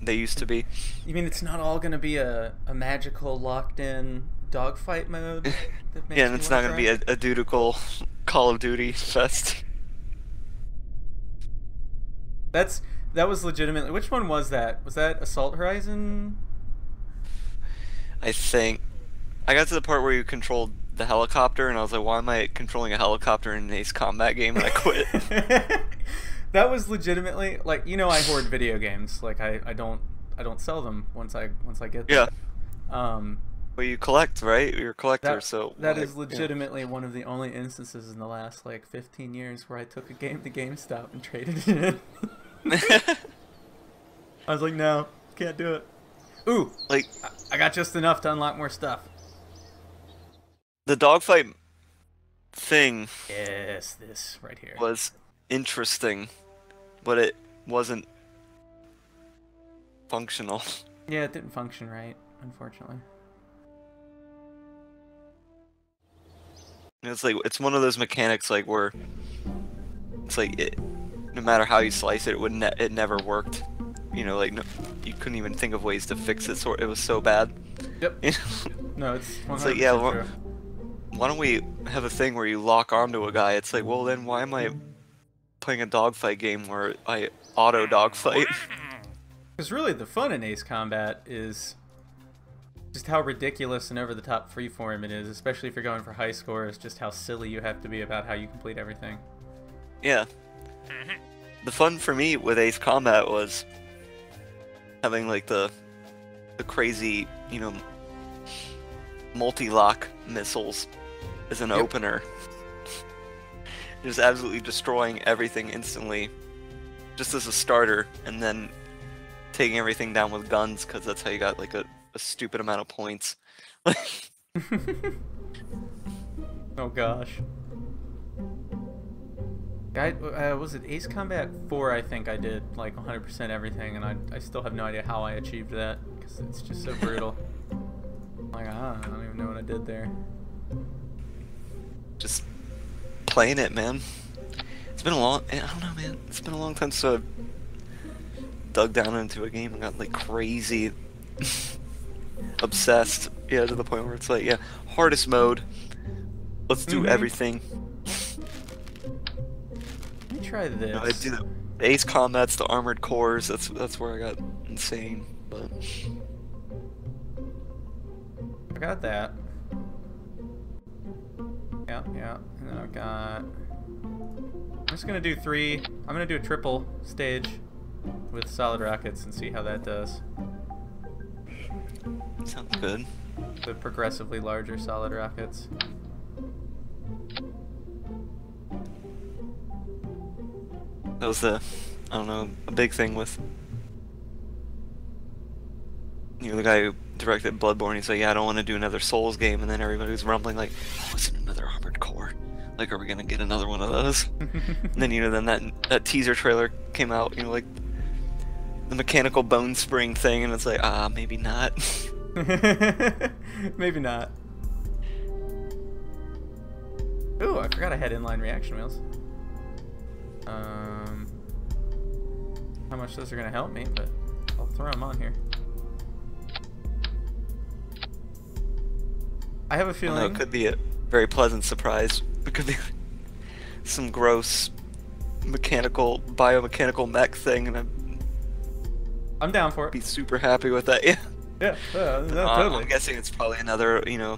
they used to be. You mean it's not all gonna be a magical locked-in dogfight mode? That makes Yeah, and it's not gonna be try? a dutiful Call of Duty fest. That was legitimately. Which one was that? Was that Assault Horizon? I think I got to the part where you controlled the helicopter, and I was like, "Why am I controlling a helicopter in an Ace Combat game?" And I quit. That was legitimately like, you know, I hoard video games. Like I don't sell them once I get Yeah. them. Well, you collect, right? You're a collector, so that like, is legitimately one of the only instances in the last like 15 years where I took a game to GameStop and traded it in. I was like, no, can't do it. Ooh, like I got just enough to unlock more stuff. the dogfight thing Yes, this right here. was interesting, but it wasn't functional. Yeah, it didn't function right, unfortunately. It's like it's one of those mechanics like where it's like no matter how you slice it, it never worked. You know, like you couldn't even think of ways to fix it. So it was so bad. Yep. You know? No, it's 100% It's like yeah, true. why don't we have a thing where you lock onto a guy? It's like, well then why am I playing a dogfight game where I auto dogfight? Because really the fun in Ace Combat is just how ridiculous and over the top freeform it is, especially if you're going for high scores, just how silly you have to be about how you complete everything. Yeah. The fun for me with Ace Combat was having like the crazy, you know, multi-lock missiles as an opener. Just absolutely destroying everything instantly, just as a starter, and then taking everything down with guns, because that's how you got like a stupid amount of points. Oh gosh. Was it Ace Combat 4? I think I did like 100% everything, and I still have no idea how I achieved that, because it's just so brutal. Like, I don't even know what I did there. Just playing it, man. It's been a long, I don't know, man. It's been a long time since I've dug down into a game and got like crazy obsessed. Yeah, to the point where it's like, yeah, hardest mode. Let's do everything. Let me try You know, I this. do the base combats, the armored cores. That's where I got insane. But I got that. Yeah, yeah. And then I've got... I'm just gonna do 3. I'm gonna do a triple stage with solid rockets and see how that does. sounds good. The progressively larger solid rockets. That was I don't know, a big thing with, you know, the guy who directed Bloodborne. He's like, yeah, I don't want to do another Souls game, and then everybody was rumbling like, oh, it's another Armored Core. Like, are we gonna get another one of those? And then, you know, then that teaser trailer came out, you know, like the mechanical bone spring thing, and it's like, maybe not. Maybe not. Ooh, I forgot I had inline reaction wheels. How much those are gonna help me, but I'll throw them on here. I have a feeling... Well, no, it could be a very pleasant surprise. It could be some gross biomechanical mech thing, and I'm down for it. be super happy with that. Yeah. Yeah, totally. I'm guessing it's probably another, you know,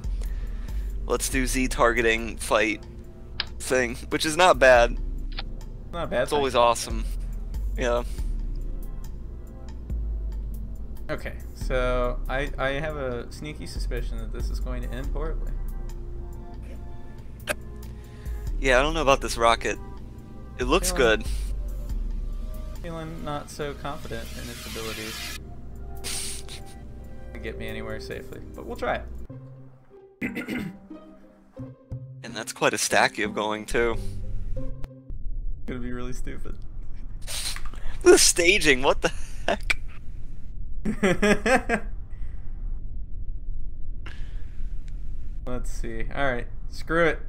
let's do Z targeting fight thing, which is not bad. Not a bad. It's always awesome. Yeah. Okay, so I have a sneaky suspicion that this is going to end horribly. Yeah, I don't know about this rocket. It looks good. Feeling not so confident in its abilities to get me anywhere safely, but we'll try it. And that's quite a stack you have going too. Gonna be really stupid. The staging, what the heck? Let's see. Alright, screw it.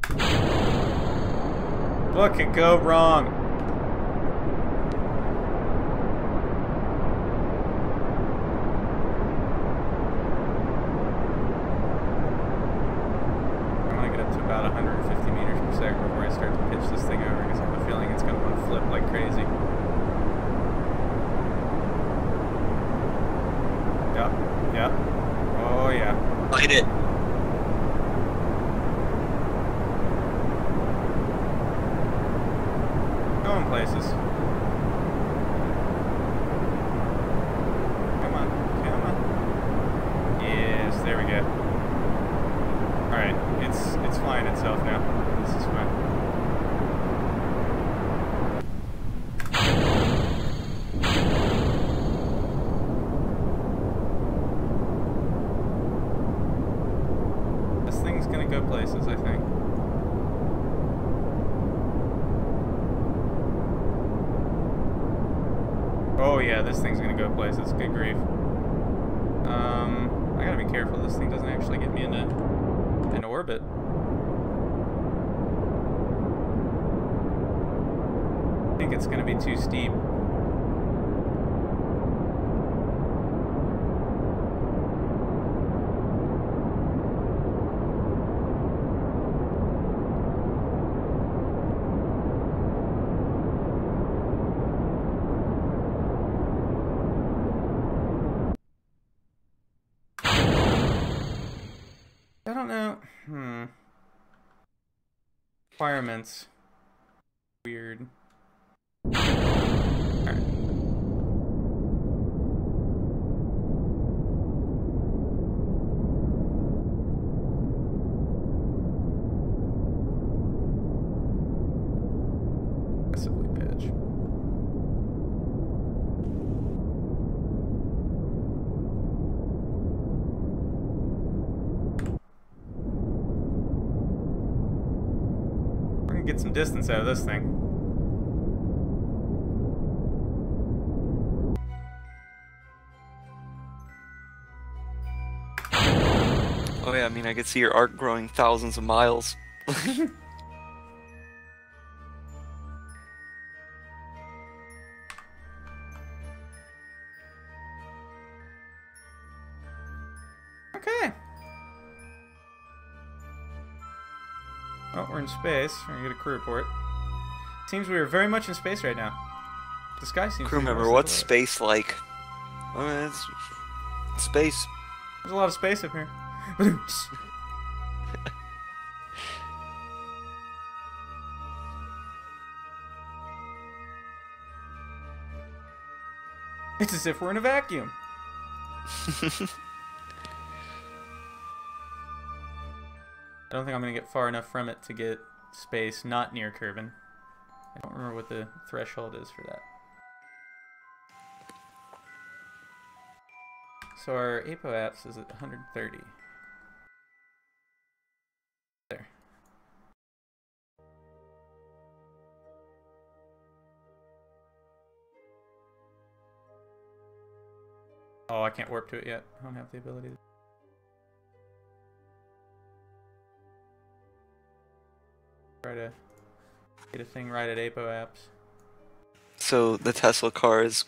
What could go wrong? I'm gonna get up to about 150 meters per second before I start to pitch this thing over, because I have a feeling it's gonna want to flip like crazy. Yep, yep. Oh yeah. Light it. Going places. Come on, come on. Yes, there we go. Alright, it's flying itself now. This is fine. This thing's gonna go places, I think. Oh yeah, this thing's gonna go places. Good grief. I gotta be careful this thing doesn't actually get me into an orbit. I think it's gonna be too steep. I don't know. Requirements. Weird. Alright. Aggressively pitch. Get some distance out of this thing. Oh yeah, I mean, I could see your arc growing thousands of miles. Okay. Oh, we're in space. We're gonna get a crew report. Seems we are very much in space right now. The sky seems Crew to be member, mostly what's blurry. space like? It's space. There's a lot of space up here. It's as if we're in a vacuum. I don't think I'm going to get far enough from it to get space not near Kerbin. I don't remember what the threshold is for that. So our apoapse is at 130. There. Oh, I can't warp to it yet. I don't have the ability to. Try to get a thing right at apoapse. So the Tesla car is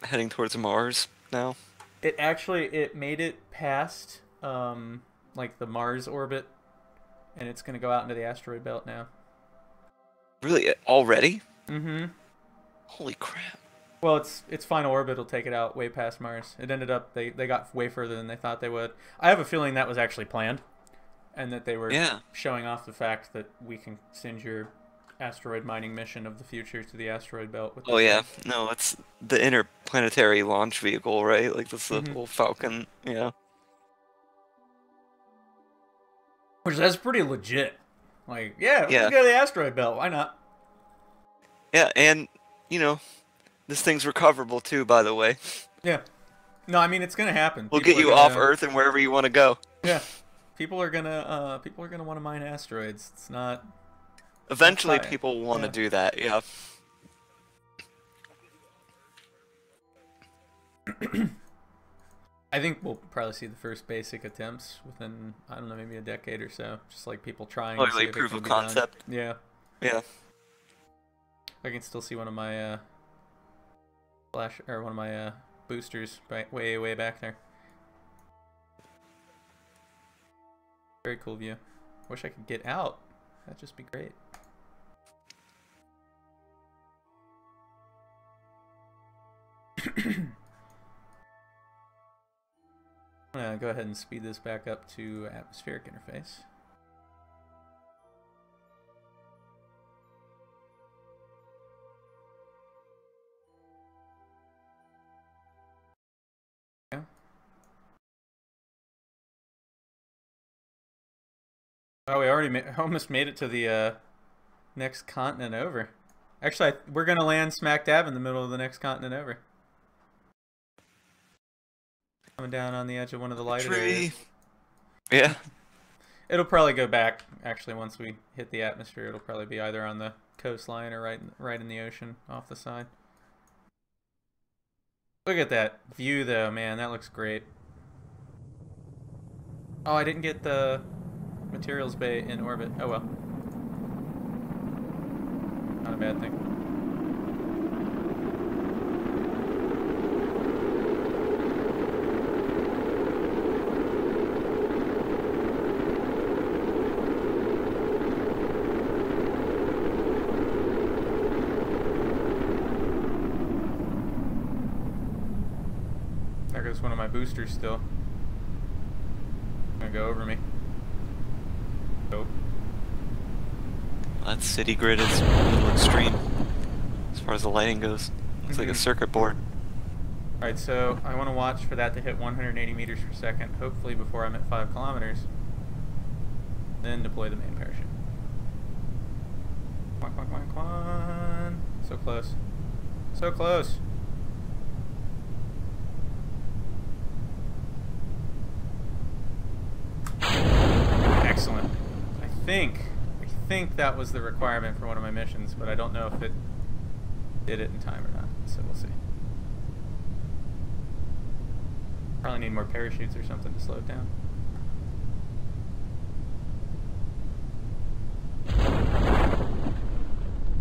heading towards Mars now? It made it past like the Mars orbit, and it's gonna go out into the asteroid belt now. Really? Already? Mm-hmm. Holy crap. Well, its final orbit will take it out way past Mars. It ended up they got way further than they thought they would. I have a feeling that was actually planned, and that they were showing off the fact that we can send your asteroid mining mission of the future to the asteroid belt. With Oh yeah, no, it's the interplanetary launch vehicle, right? Like that's the whole Falcon, yeah. Which that's pretty legit. Like, yeah, let's go to the asteroid belt. Why not? Yeah, and you know, this thing's recoverable too, by the way. Yeah. No, I mean it's gonna happen. We'll get you off Earth and wherever you want to go. Yeah. People are gonna want to mine asteroids. It's not. Eventually, people want to do that. Yeah. I think we'll probably see the first basic attempts within, I don't know, maybe a decade or so. Just like people trying to see like if proof it can of be done. concept. Yeah. Yeah. I can still see one of my one of my boosters way back there. Very cool view. Wish I could get out. That'd just be great. I'm gonna go ahead and speed this back up to atmospheric interface. Yeah. Oh, we already almost made it to the next continent over. Actually, we're gonna land smack dab in the middle of the next continent over. Coming down on the edge of one of the lighted areas. Yeah. It'll probably go back, actually, once we hit the atmosphere. It'll probably be either on the coastline or right in the ocean off the side. Look at that view, though, man. That looks great. Oh, I didn't get the materials bay in orbit. Oh, well. Not a bad thing. There goes one of my boosters still. Gonna go over me. Nope. That city grid is a little extreme as far as the lighting goes. Looks like a circuit board. Alright, so I want to watch for that to hit 180 meters per second, hopefully before I'm at 5 kilometers. Then deploy the main parachute. Come on, come on, come on, come on. So close. So close. Excellent. I think that was the requirement for one of my missions, but I don't know if it did it in time or not, so we'll see. Probably need more parachutes or something to slow it down.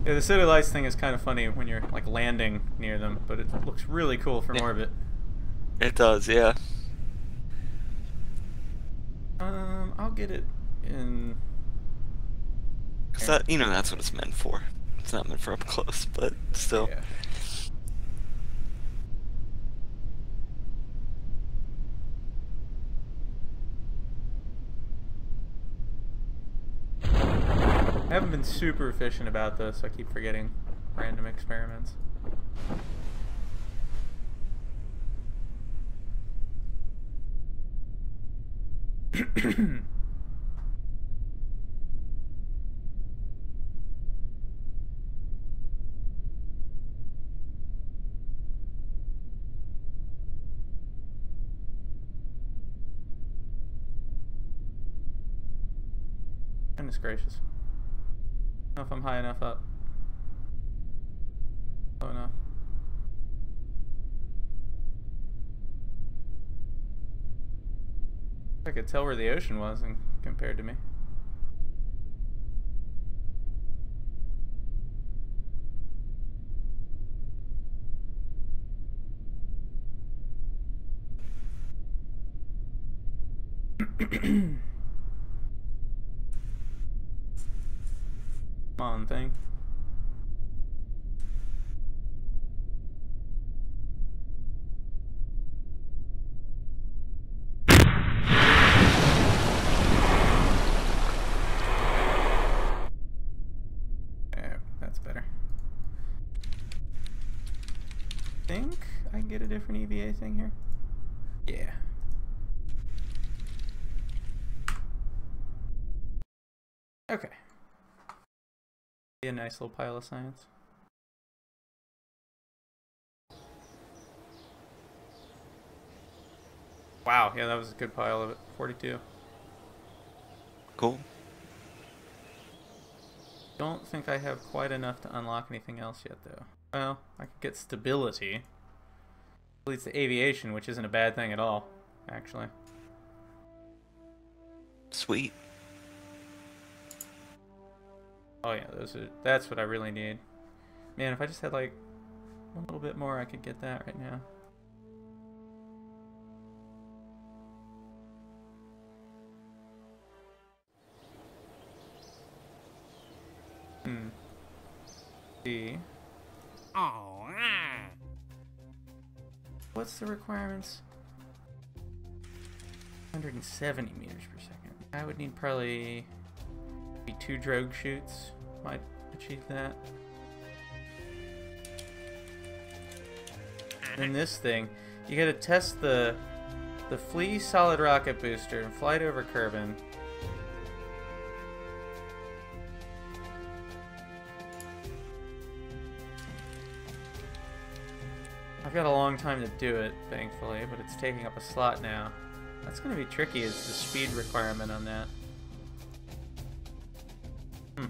Yeah, the city lights thing is kind of funny when you're like landing near them, but it looks really cool from orbit. It does, yeah. I'll get it in. Cause that, you know, that's what it's meant for. It's not meant for up close, but still. Yeah. I haven't been super efficient about this. I keep forgetting random experiments. Goodness gracious. I don't know if I'm high enough up. Oh no. I could tell where the ocean was compared to me. Come on, thing. There, that's better. Think I can get a different EVA thing here? Yeah. Okay. Be a nice little pile of science. Wow, yeah, that was a good pile of it. 42. Cool. Don't think I have quite enough to unlock anything else yet, though. Well, I could get stability. Leads to aviation, which isn't a bad thing at all, actually. Sweet. Oh yeah, that's what I really need. Man, if I just had like a little bit more, I could get that right now. See. Oh, What's the requirements? 170 meters per second. I would need probably maybe 2 drogue shoots. Might achieve that. And this thing, you gotta test the Flea solid rocket booster and fly it over Kerbal. I've got a long time to do it, thankfully, but it's taking up a slot now. That's going to be tricky, is the speed requirement on that. See if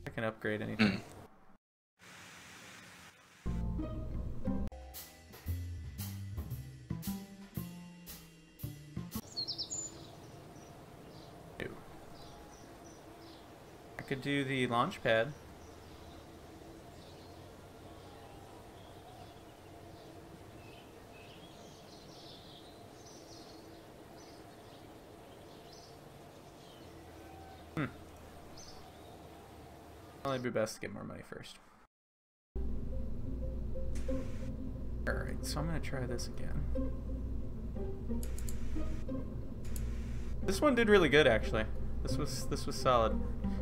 I can upgrade anything. I could do the launch pad. Probably be best to get more money first. Alright, so I'm gonna try this again. This one did really good, actually. This was solid.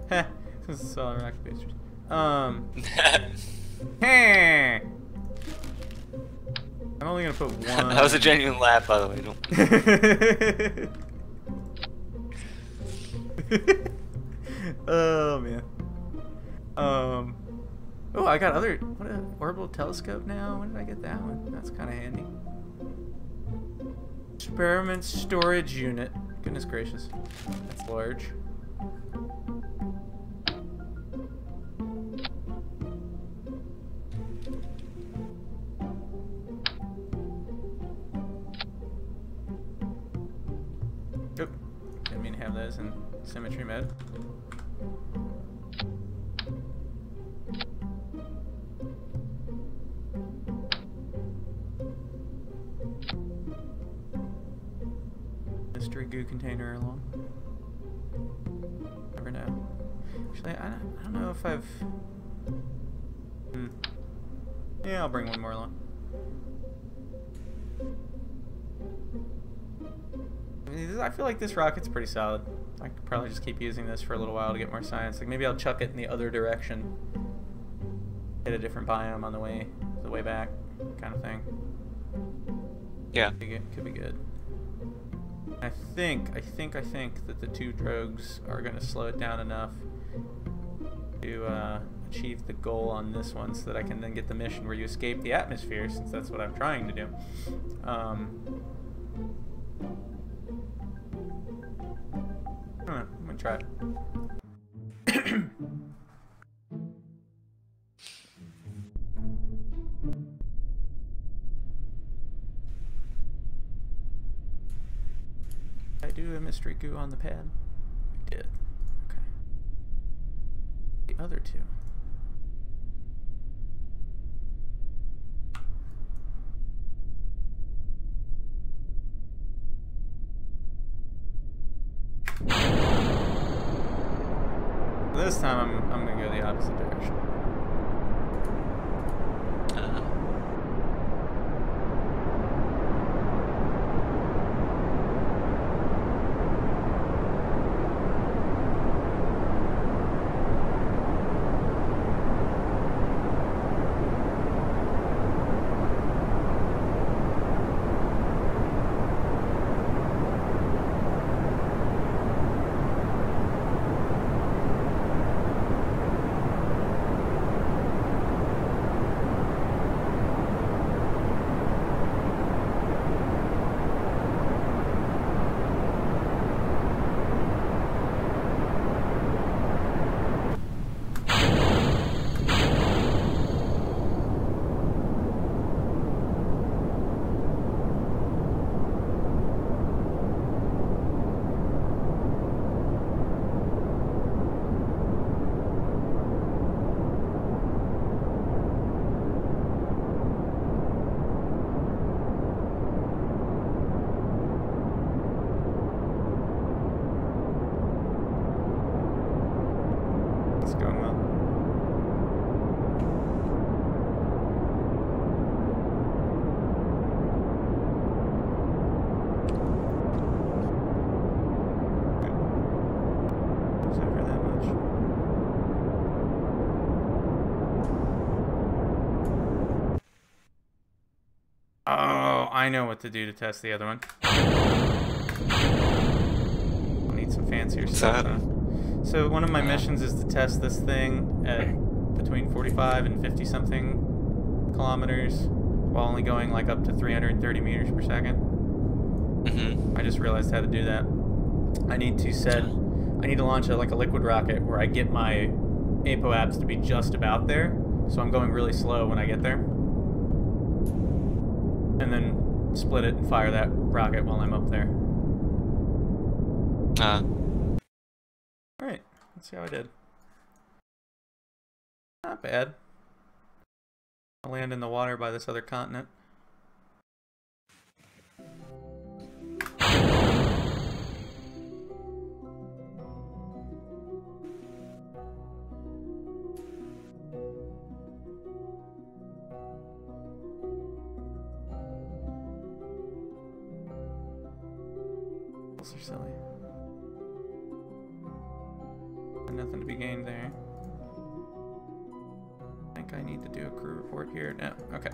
Heh, this was a solid rocket boosters. Heh. I'm only gonna put one. That was a genuine laugh, by the way. Don't. Oh man. Oh, I got what an orbital telescope now. When did I get that one? That's kind of handy. Experiment storage unit. Goodness gracious, that's large. Oh, didn't mean to have those in symmetry mode. mystery goo container along. Never know. Actually, I don't know if I've... Yeah, I'll bring one more along. I feel like this rocket's pretty solid. I could probably just keep using this for a little while to get more science. Like maybe I'll chuck it in the other direction. Hit a different biome on the way back, kind of thing. Yeah. Could be good. I think that the 2 drogues are gonna slow it down enough to achieve the goal on this one, so that I can then get the mission where you escape the atmosphere, since that's what I'm trying to do. I'm gonna try it. I do a mystery goo on the pad? I did. Okay. The other 2. This time I'm gonna go the opposite direction. It's going well. Is ever that much? Oh, I know what to do to test the other one. I'll need some fancier stuff. So one of my missions is to test this thing at between 45 and 50 something kilometers while only going like up to 330 meters per second. I just realized how to do that. I need to launch like a liquid rocket where I get my apoapс to be just about there, so I'm going really slow when I get there. And then split it and fire that rocket while I'm up there. Alright, let's see how I did. Not bad. I'll land in the water by this other continent. Those are silly. Nothing to be gained there. I think I need to do a crew report here. No, okay.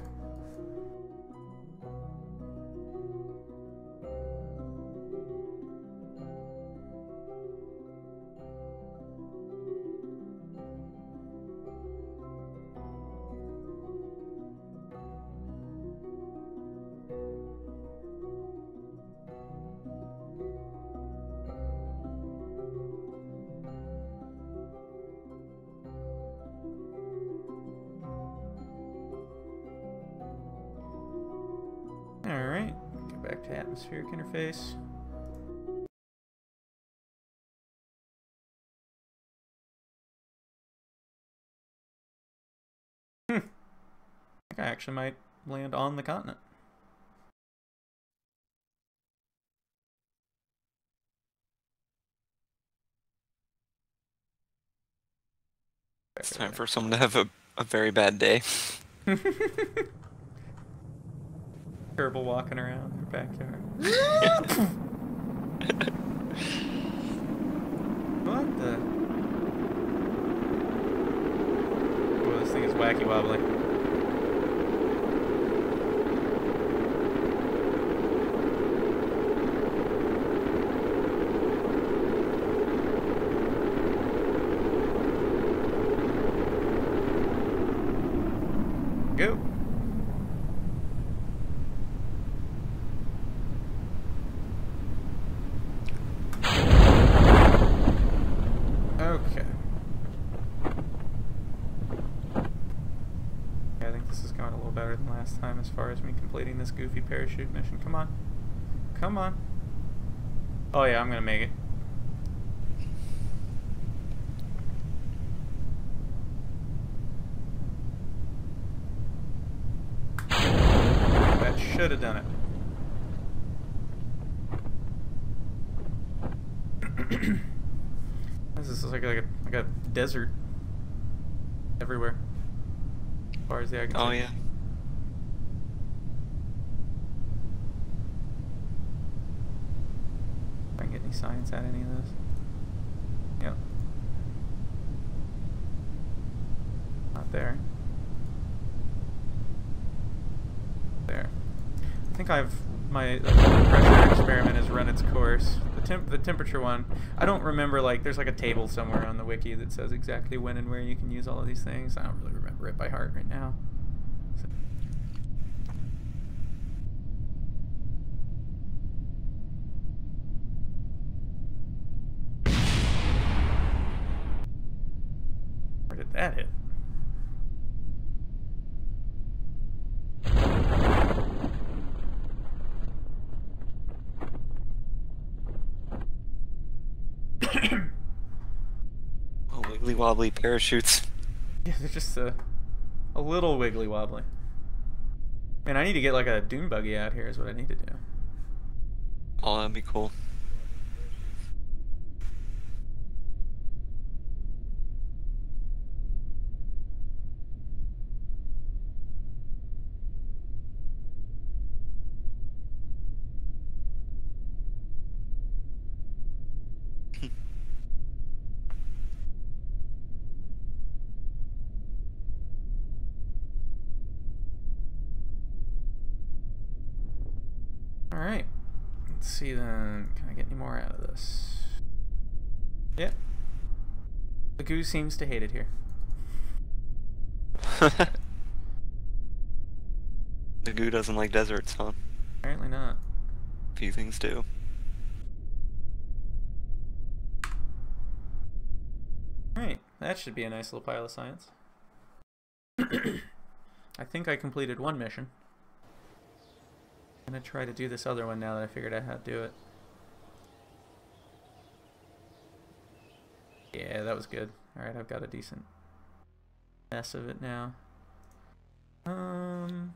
Alright, go back to atmospheric interface. I think I actually might land on the continent. It's time for someone to have a very bad day. Kerbal walking around your backyard. What the? Oh, this thing is wacky wobbly. Go. Okay. Yeah, I think this is going a little better than last time as far as me completing this goofy parachute mission. Come on. Come on. Oh yeah, I'm gonna make it. That should have done it. This is like a desert everywhere, as far as the eye can see. Oh yeah. If I can get any science out of any of this. Yep. Not there. There. I think my pressure experiment has run its course. The temperature one, I don't remember, like, there's like a table somewhere on the wiki that says exactly when and where you can use all of these things. I don't really remember it by heart right now. So. Where did that hit? Oh, wiggly wobbly parachutes. Yeah, they're just a little wiggly wobbly. Man, I need to get like a dune buggy out here is what I need to do. Oh, that'd be cool. Alright. Let's see then. Can I get any more out of this? Yep. The goo seems to hate it here. The goo doesn't like deserts, huh? Apparently not. Few things do. Alright, that should be a nice little pile of science. I think I completed one mission. I'm gonna try to do this other one now that I figured out how to do it. Yeah, that was good. Alright, I've got a decent mess of it now.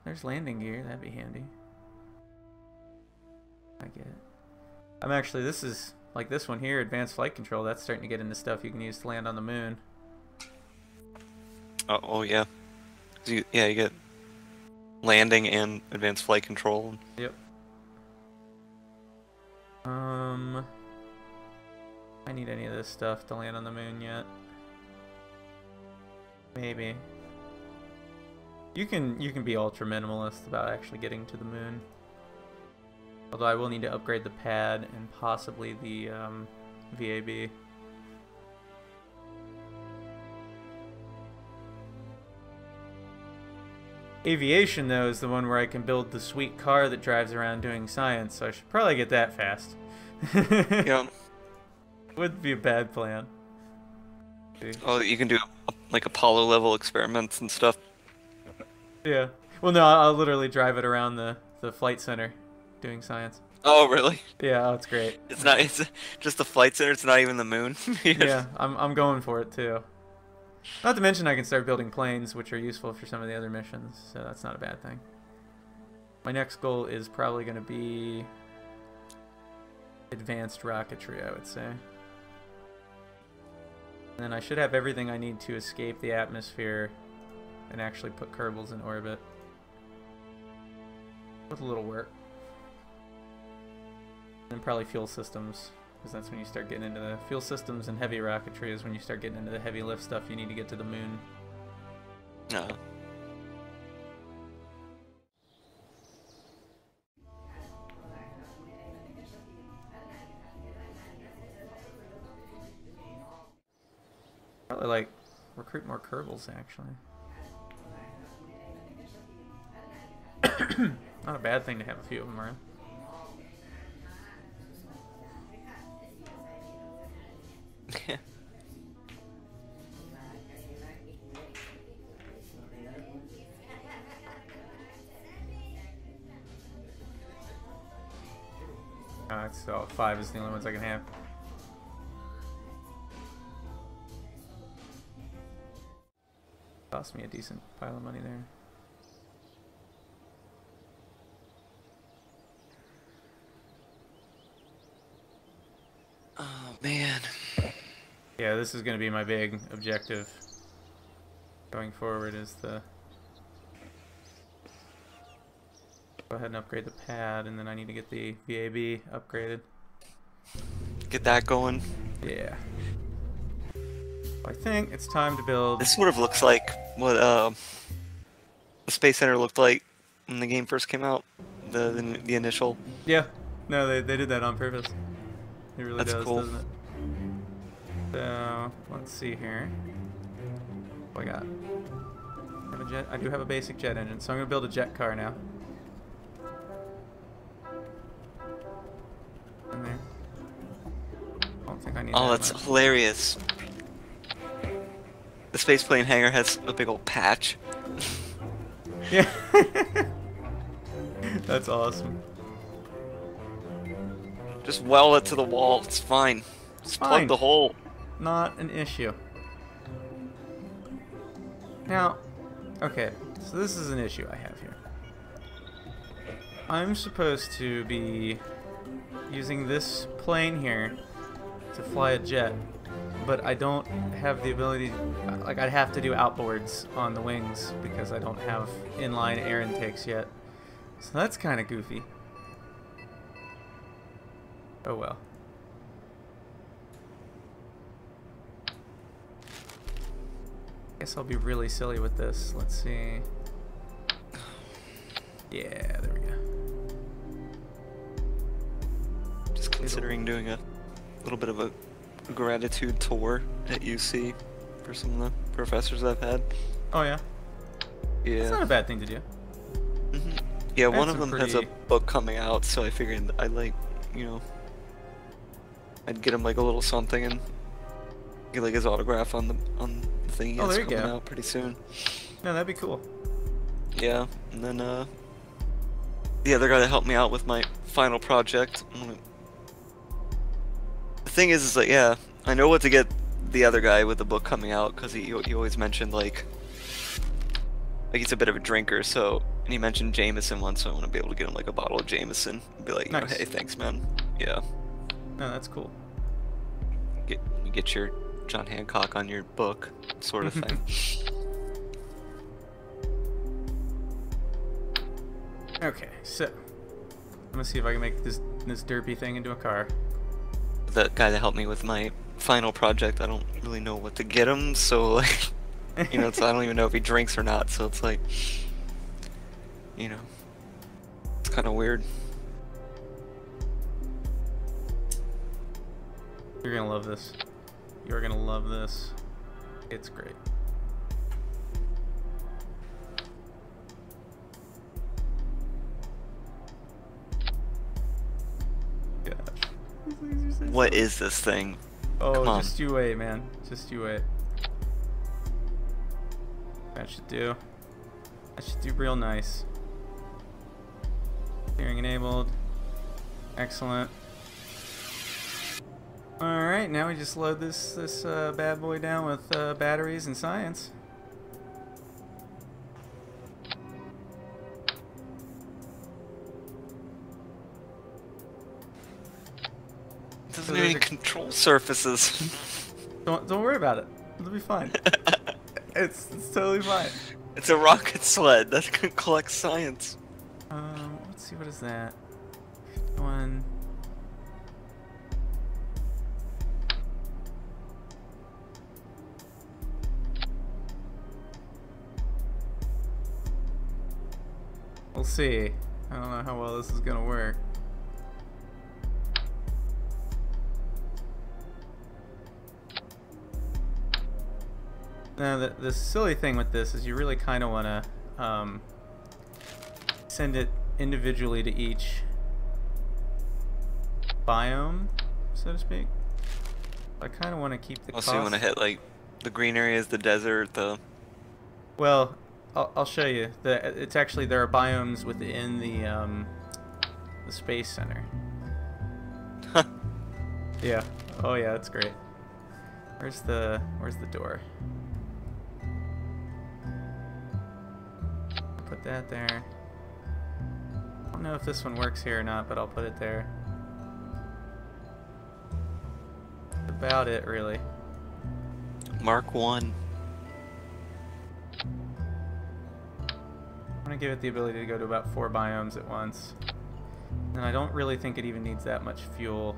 There's landing gear, that'd be handy. I get it. I'm actually, this is, like this one here, advanced flight control, that's starting to get into stuff you can use to land on the moon. Oh yeah. You get landing and advanced flight control. Yep. I need any of this stuff to land on the moon yet. Maybe. You can be ultra minimalist about actually getting to the moon. Although I will need to upgrade the pad and possibly the VAB. Aviation, though, is the one where I can build the sweet car that drives around doing science, so I should probably get that fast. Yeah. Wouldn't be a bad plan. Oh, you can do like Apollo level experiments and stuff. Yeah. Well, no, I'll literally drive it around the flight center doing science. Oh, really? Yeah, oh, it's great. It's just the flight center, it's not even the moon. Yeah, I'm going for it, too. Not to mention I can start building planes, which are useful for some of the other missions, so that's not a bad thing. My next goal is probably going to be advanced rocketry, I would say. And I should have everything I need to escape the atmosphere and actually put Kerbals in orbit. With a little work. And probably fuel systems, because that's when you start getting into the fuel systems, and heavy rocketry is when you start getting into the heavy lift stuff you need to get to the moon. No. Probably like recruit more Kerbals actually. Not a bad thing to have a few of them around. So 5 is the only ones I can have. Cost me a decent pile of money there. Oh man. Yeah, this is going to be my big objective going forward, is the go ahead and upgrade the pad, and then I need to get the VAB upgraded. Get that going. Yeah. I think it's time to build. This sort of looks like what the Space Center looked like when the game first came out. The initial. Yeah. No, they did that on purpose. It really That's does, cool. doesn't it? So let's see here. What I got? I have a jet. I do have a basic jet engine, so I'm gonna build a jet car now. In there. I don't think I need. Oh, that that's much. hilarious. The space plane hangar has a big old patch. Yeah. That's awesome. Just weld it to the wall. It's fine. Just Fine. plug the hole. Not an issue. Now, okay, so this is an issue I have here. I'm supposed to be using this plane here to fly a jet, but I don't have the ability, like I'd have to do outboards on the wings because I don't have inline air intakes yet. So that's kind of goofy. Oh well. Guess I'll be really silly with this. Let's see. Yeah, there we go. Just considering doing a little bit of a gratitude tour at UC for some of the professors I've had. Oh yeah? Yeah. It's not a bad thing to do. Yeah, one That's of a them has a pretty- book coming out, so I figured I'd like, you know, I'd get him like a little something and get like his autograph on the thing he Oh, has there you coming go. out pretty soon. No, that'd be cool. Yeah, and then the other guy that helped me out with my final project. The thing is like, yeah, I know what to get the other guy with the book coming out, because he always mentioned like he's a bit of a drinker, so, and he mentioned Jameson once, so I want to be able to get him like a bottle of Jameson and be like, you know, Nice. hey, thanks, man. Yeah. No, that's cool. Get your John Hancock on your book, sort of thing. Okay, so I'm gonna see if I can make this derpy thing into a car. The guy that helped me with my final project, I don't really know what to get him, so like, you know, so I don't even know if he drinks or not, so it's like, you know, it's kind of weird. You're gonna love this. You're gonna love this. It's great. Gosh. What is this thing? Oh, Come on. just you wait, man. Just you wait. That should do. That should do real nice. Steering enabled. Excellent. Alright, now we just load this bad boy down with batteries and science. It doesn't there's have any a- control surfaces. Don't worry about it. It'll be fine. It's totally fine. It's a rocket sled that can collect science. Let's see, what is that? One. We'll see. I don't know how well this is gonna work. Now, the silly thing with this is you really kind of want to send it individually to each biome, so to speak. I kind of want to keep the cost. Also, you want to hit like the green areas, the desert, the. Well, I'll show you. It's actually, there are biomes within the space center. Yeah. Oh yeah, that's great. Where's the door? Put that there. I don't know if this one works here or not, but I'll put it there. That's about it, really. Mark 1. I'm gonna give it the ability to go to about 4 biomes at once. And I don't really think it even needs that much fuel.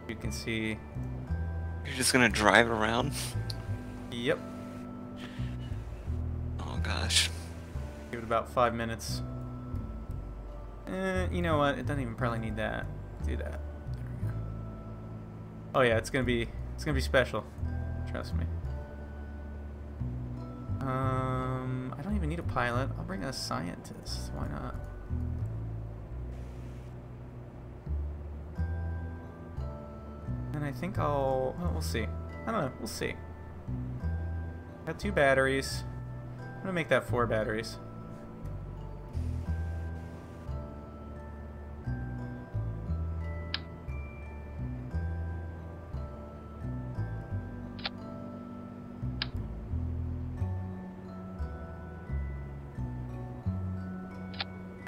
You can see. You're just gonna drive around? Yep. Oh gosh. Give it about 5 minutes. You know what? It doesn't even probably need that. Do that. There we go. Oh yeah, it's gonna be special. Trust me. I don't even need a pilot. I'll bring a scientist. Why not? And I think well, we'll see. I don't know. We'll see. Got 2 batteries. I'm gonna make that 4 batteries.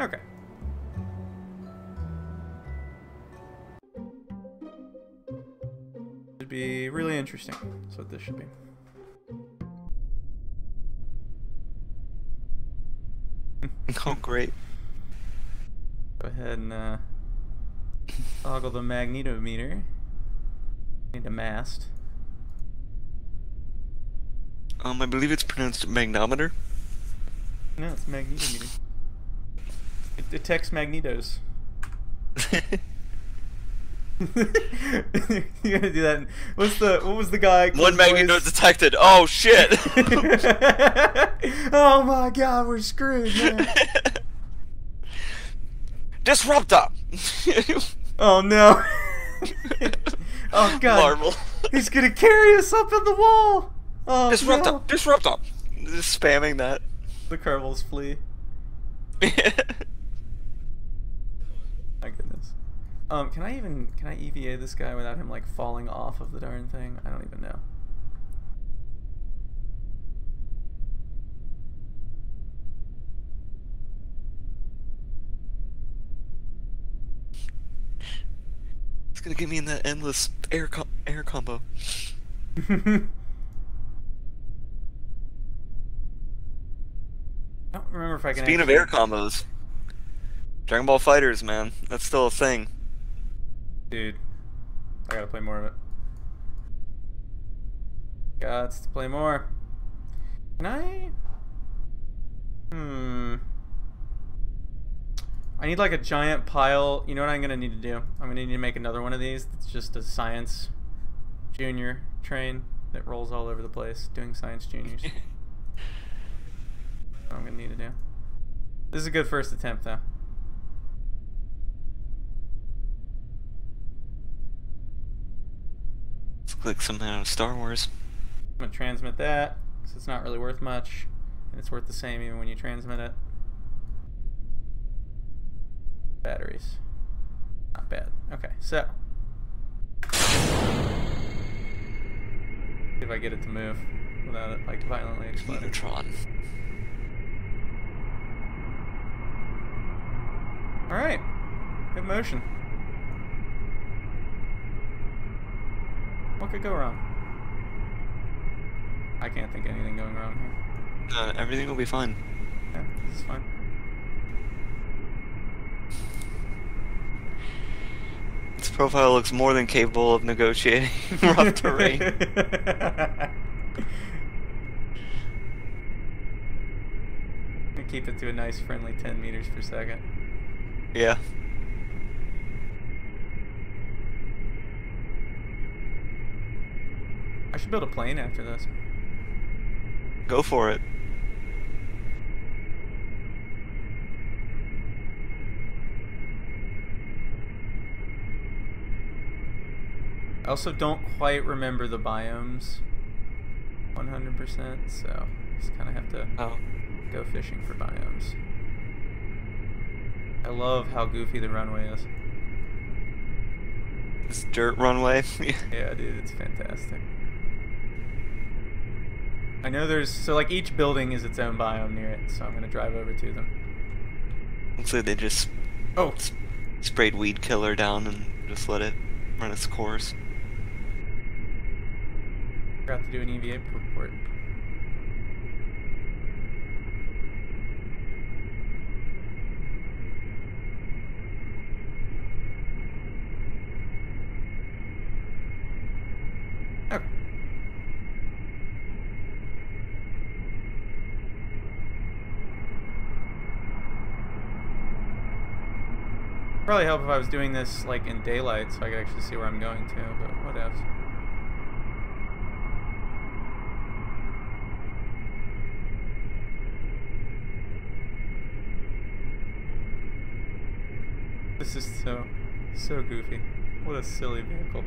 Okay. Should be really interesting. That's what this should be. Oh great. Go ahead and toggle the magnetometer. Need a mast. I believe it's pronounced magnometer. No, it's magnetometer. It detects magnetos. You gotta do that. What was the guy? One magneto detected. Oh shit! Oh my god, we're screwed, man. Disruptor! Oh no. Oh god. Marvel. He's gonna carry us up in the wall. Oh Disruptor! no. Disruptor! Just spamming that. The Kerbals flee. My goodness. Can I EVA this guy without him like falling off of the darn thing? I don't even know. It's gonna get me in that endless air combo. I don't remember if I can. Speaking of air combos, Dragon Ball Fighters, man, that's still a thing. Dude, I gotta play more of it. Gots to play more. Can I? I need like a giant pile. You know what I'm gonna need to do? I'm gonna need to make another one of these. It's just a science junior train that rolls all over the place doing science juniors. That's what I'm gonna need to do. This is a good first attempt, though. Looks like something out of Star Wars. I'm gonna transmit that because it's not really worth much, and it's worth the same even when you transmit it. Batteries. Not bad. Okay, so. See if I get it to move without it like violently exploding. Neutron. Alright. Good motion. What could go wrong? I can't think of anything going wrong here. Everything will be fine. Yeah, this is fine. Its profile looks more than capable of negotiating rough terrain. Keep it to a nice friendly 10 meters per second. Yeah. I should build a plane after this. Go for it. I also don't quite remember the biomes 100%, so just kind of have to go fishing for biomes. I love how goofy the runway is. This dirt runway. Yeah, dude, it's fantastic. I know there's, so like each building is its own biome near it, so I'm gonna drive over to them. Looks like they just sprayed weed killer down and just let it run its course. Forgot to do an EVA report. Okay. Probably help if I was doing this like in daylight so I could actually see where I'm going to, but whatevs. This is so goofy. What a silly vehicle.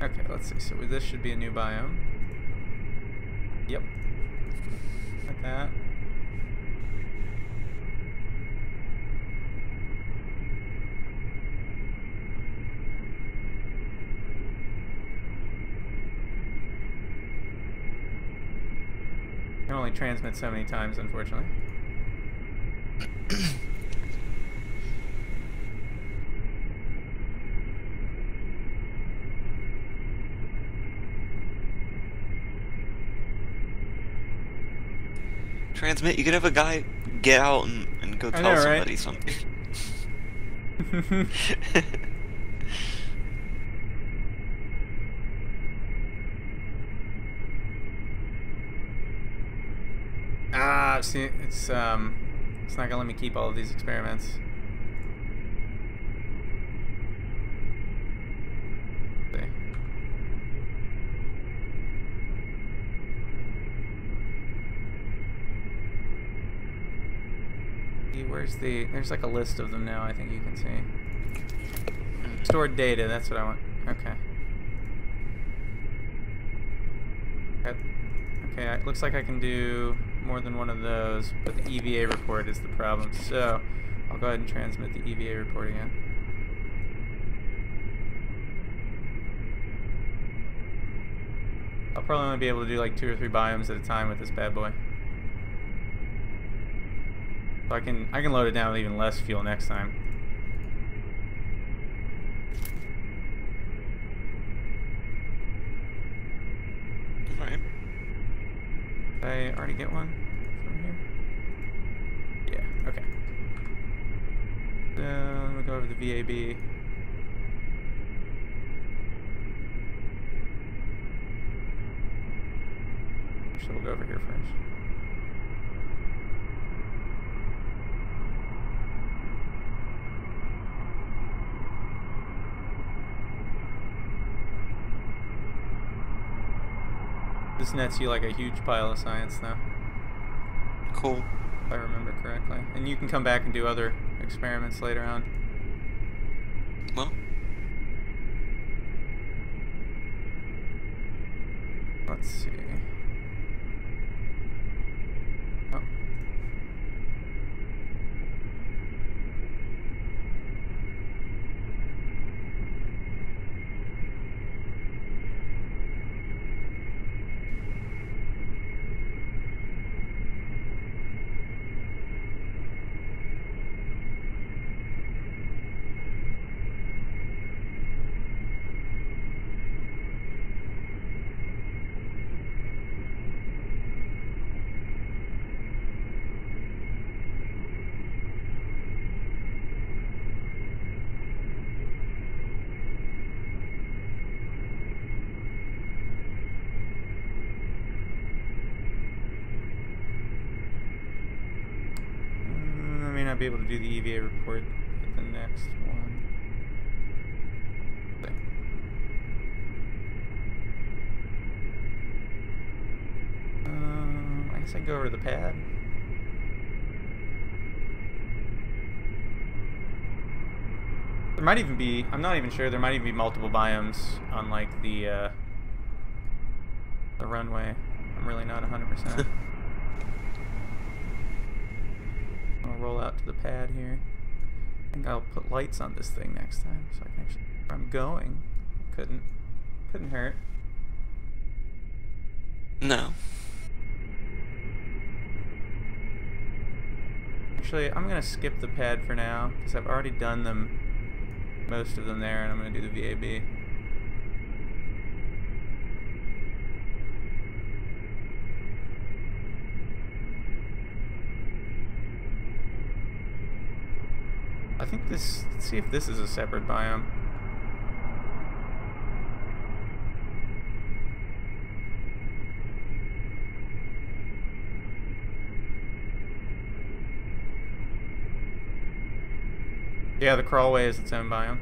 Okay, let's see. So this should be a new biome. Yep. Like that. I can only transmit so many times, unfortunately. Transmit, you could have a guy get out and go tell somebody something. See, it's not gonna let me keep all of these experiments. Let's see. Where's the... There's like a list of them now, I think you can see. Stored data, that's what I want. Okay. Okay, it looks like I can do more than one of those, but the EVA report is the problem. So I'll go ahead and transmit the EVA report again. I'll probably only be able to do like 2 or 3 biomes at a time with this bad boy. So I can load it down with even less fuel next time. Alright. Did I already get one from here? Yeah, okay. Let me go over the VAB. Actually, we'll go over here first. This nets you like a huge pile of science now. Cool. If I remember correctly. And you can come back and do other experiments later on. Well. Let's see. Oh. not be able to do the EVA report at the next one. Okay. I guess I can go over to the pad. There might even be, I'm not even sure, there might even be multiple biomes on like the runway. I'm really not 100%. I'll roll out to the pad here. I think I'll put lights on this thing next time so I can actually see where I'm going. Couldn't hurt. No. Actually, I'm gonna skip the pad for now because I've already done them, most of them there, and I'm gonna do the VAB. I think this, let's see if this is a separate biome. Yeah, the crawlway is its own biome.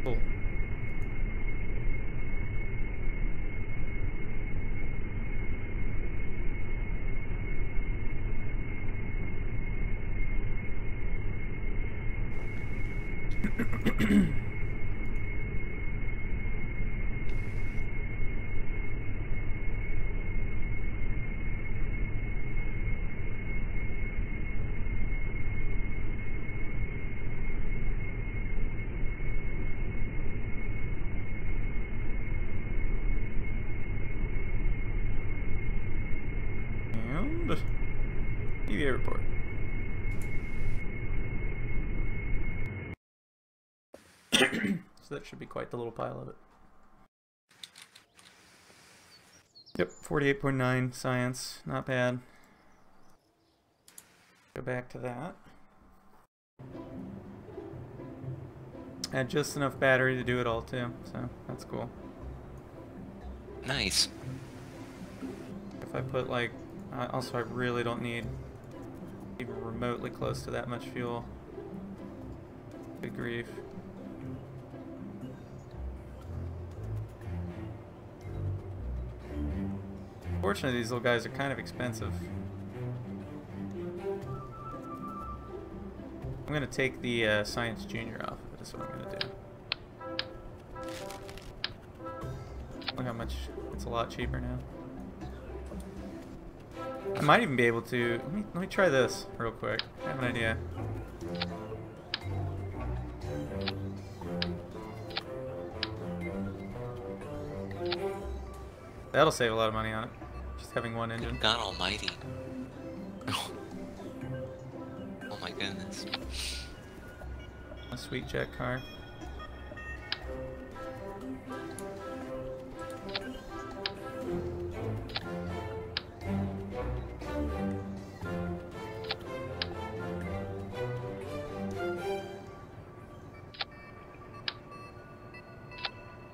Cool. And EVA report. So that should be quite the little pile of it. Yep, 48.9 science, not bad. Go back to that. Had just enough battery to do it all too, so that's cool. Nice. If I put like, also I really don't need even remotely close to that much fuel. Good grief. Fortunately, these little guys are kind of expensive. I'm gonna take the Science Junior off of it, is what I'm gonna do. Look how much, it's a lot cheaper now. I might even be able to, let me try this real quick. I have an idea. That'll save a lot of money on it. Just having one engine. God almighty. Oh my goodness. A sweet jet car.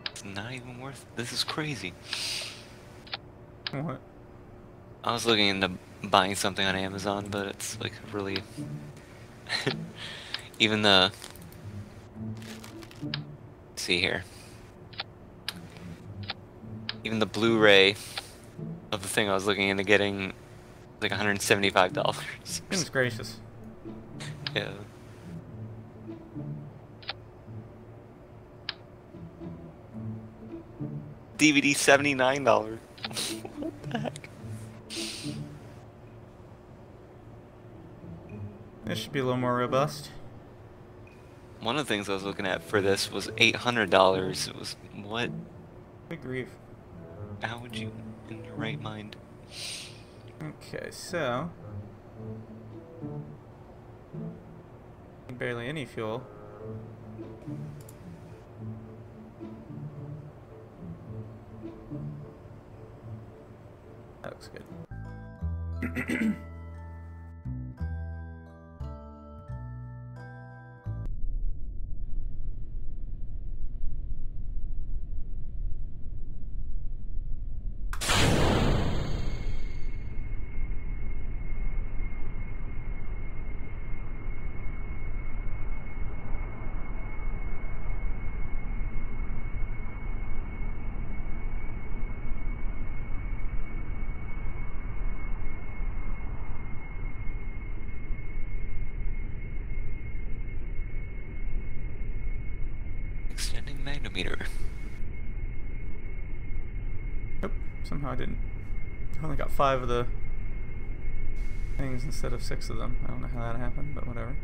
It's not even worth it. This is crazy. What? I was looking into buying something on Amazon, but it's like really even the see here. Even the Blu-ray of the thing I was looking into getting like $175. Goodness gracious. Yeah. DVD $79. What the heck? This should be a little more robust. One of the things I was looking at for this was $800. It was what? Good grief. How would you, in your right mind? Okay, so barely any fuel. That looks good. Manometer. Nope, somehow I didn't. I only got 5 of the things instead of 6 of them. I don't know how that happened, but whatever.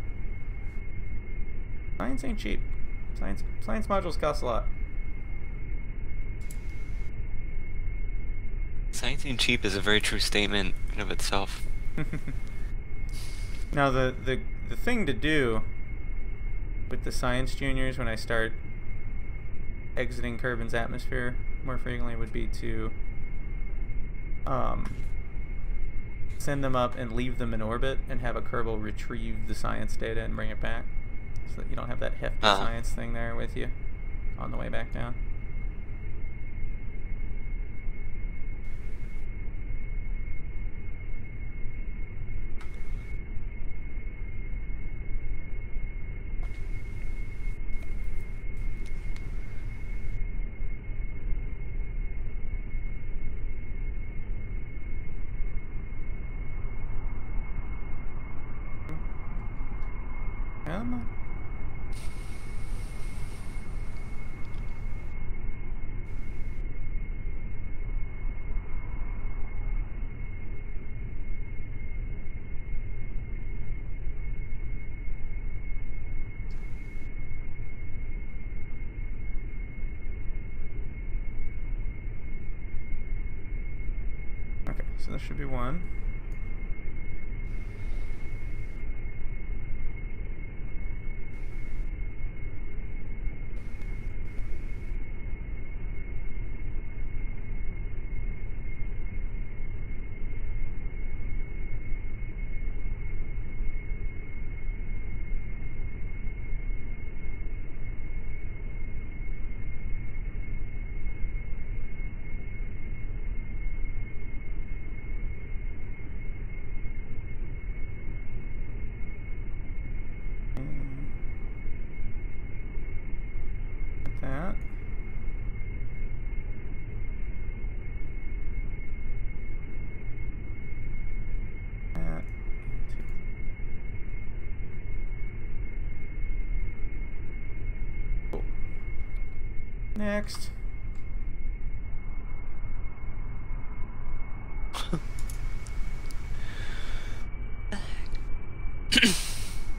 Science ain't cheap. Science modules cost a lot. Science ain't cheap is a very true statement in of itself. Now the thing to do with the science juniors when I start exiting Kerbin's atmosphere more frequently would be to send them up and leave them in orbit and have a Kerbal retrieve the science data and bring it back, so that you don't have that hefty science thing there with you on the way back down. Come on. Okay, so there should be one. That. That. Cool. Next.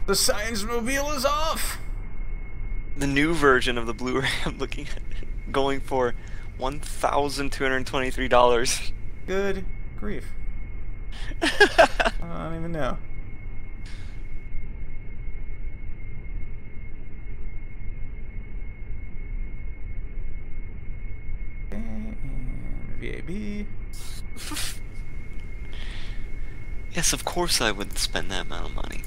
The science mobile is off! The new version of the Blu-ray I'm looking at going for $1,223. Good grief. I don't even know. Okay, and VAB. Yes, of course I would spend that amount of money.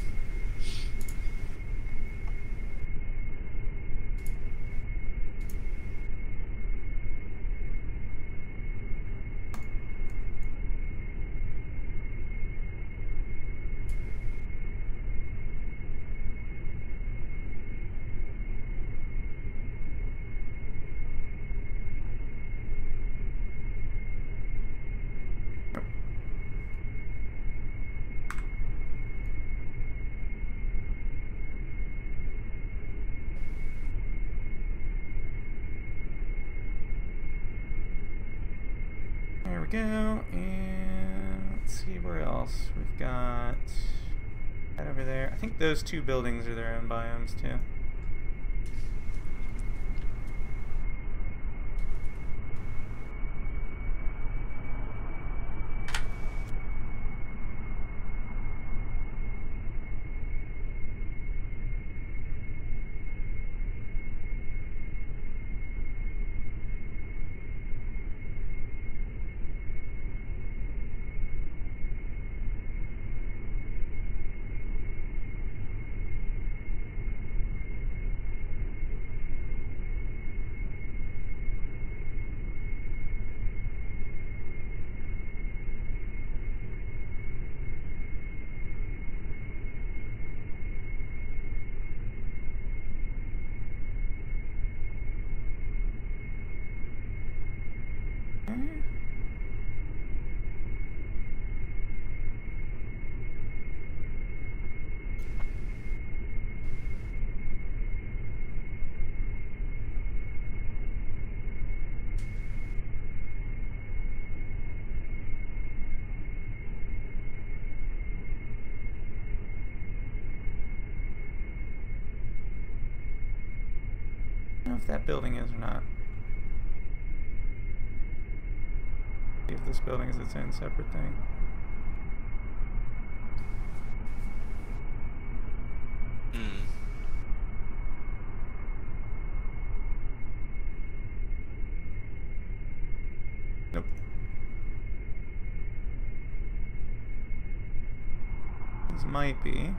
There we go, and let's see where else. We've got that over there. I think those 2 buildings are their own biomes too. know if that building is or not. See if this building is its own separate thing. Nope. These might be.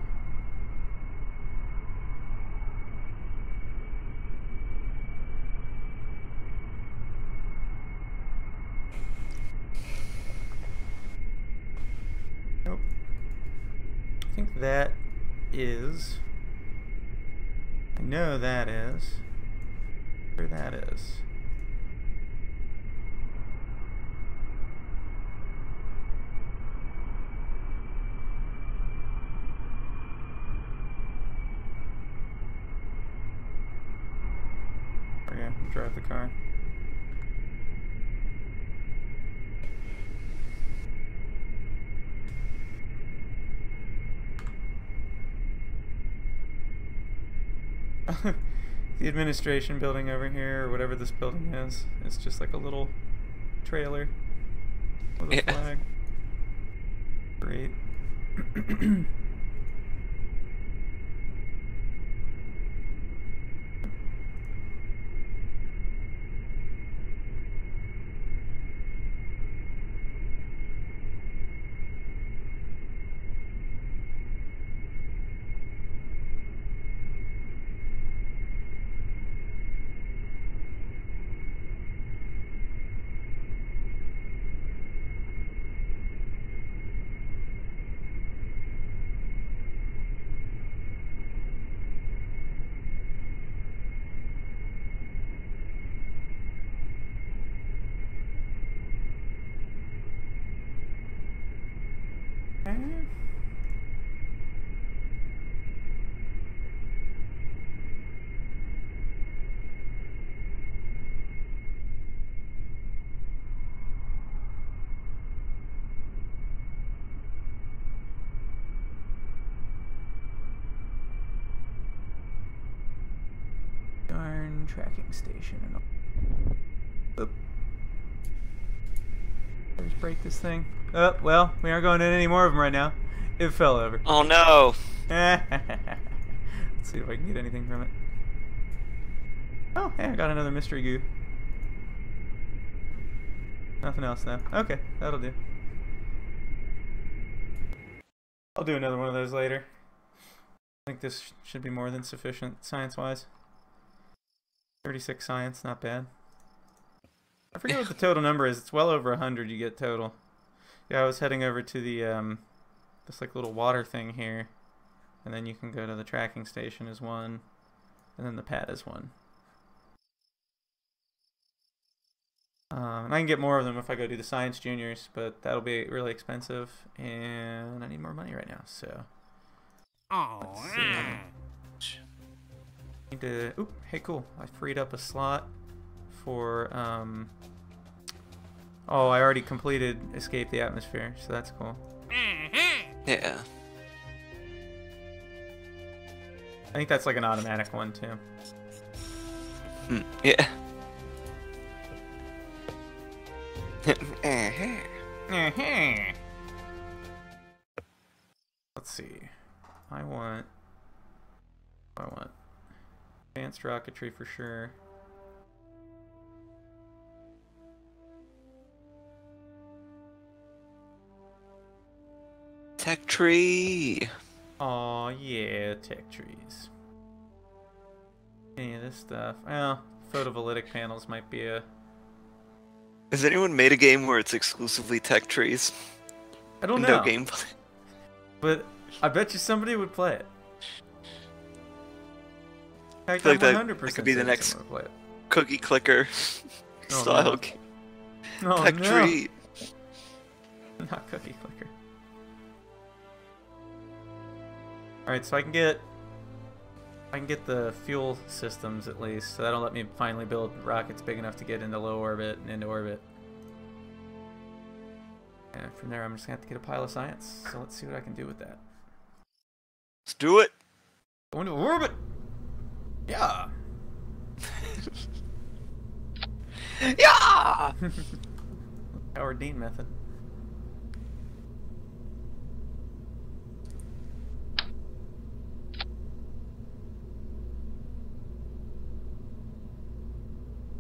Nope. I think that is. I know that is. Where that is. Okay, drive the car. The administration building over here, or whatever this building is, it's just like a little trailer with a flag. Great. Darn tracking station and all. Oop. Let's break this thing. Oh, well, we aren't going in any more of them right now. It fell over. Oh no! Let's see if I can get anything from it. Oh, hey, I got another mystery goo. Nothing else now. Okay, that'll do. I'll do another one of those later. I think this should be more than sufficient science-wise. 36 science, not bad. I forget what the total number is. It's well over 100 you get total. Yeah, I was heading over to the, this like little water thing here. And then you can go to the tracking station as one. And then the pad as one. And I can get more of them if I go do the Science Juniors, but that'll be really expensive. And I need more money right now, so. Let's see. Need to, oop, hey cool. I freed up a slot for, oh, I already completed Escape the Atmosphere, so that's cool. Yeah. I think that's like an automatic one too. Yeah. Let's see. I want advanced rocketry for sure. Tech tree. Aw, yeah, tech trees. Any of this stuff. Well, photovoltaic panels might be a... Has anyone made a game where it's exclusively tech trees? I don't know. No gameplay. But I bet you somebody would play it. In fact, I feel like I'm 100% that could be the certain next someone would play cookie clicker Oh, style no. game. it. Oh, Tech no. tree. Not cookie clicker. Alright, so I can get the fuel systems at least, so that'll let me finally build rockets big enough to get into low orbit and into orbit. And from there I'm just gonna have to get a pile of science, so let's see what I can do with that. Let's do it. Go into orbit! Yeah! Yeah! Howard Dean method.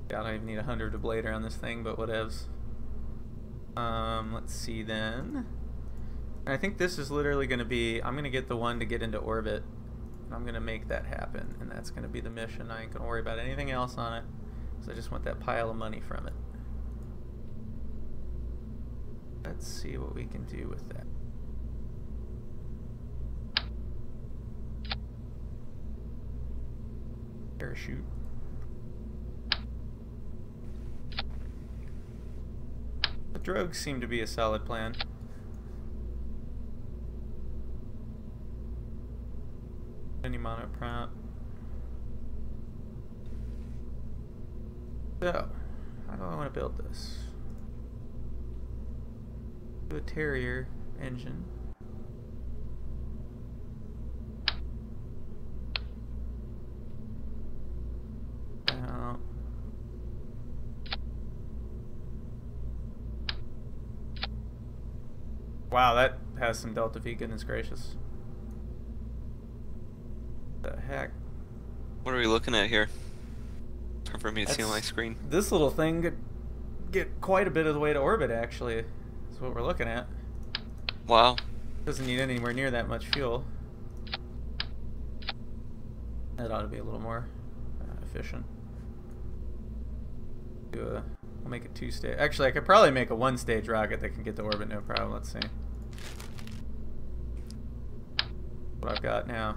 I don't even need 100 to blade around this thing, but whatevs. Let's see then. I think this is literally going to be, I'm going to get the one to get into orbit. I'm going to make that happen, and that's going to be the mission. I ain't going to worry about anything else on it, because I just want that pile of money from it. Let's see what we can do with that. Parachute. The drogues seem to be a solid plan. Any mono prompt. So, how do I want to build this? Do a Terrier engine. Now, wow, that has some Delta V, goodness gracious. The heck? What are we looking at here? It's hard for me to see on my screen. This little thing could get quite a bit of the way to orbit, actually. That's what we're looking at. Wow. Doesn't need anywhere near that much fuel. That ought to be a little more efficient. We'll make it 2-stage. Actually, I could probably make a 1-stage rocket that can get to orbit, no problem. Let's see what I've got now.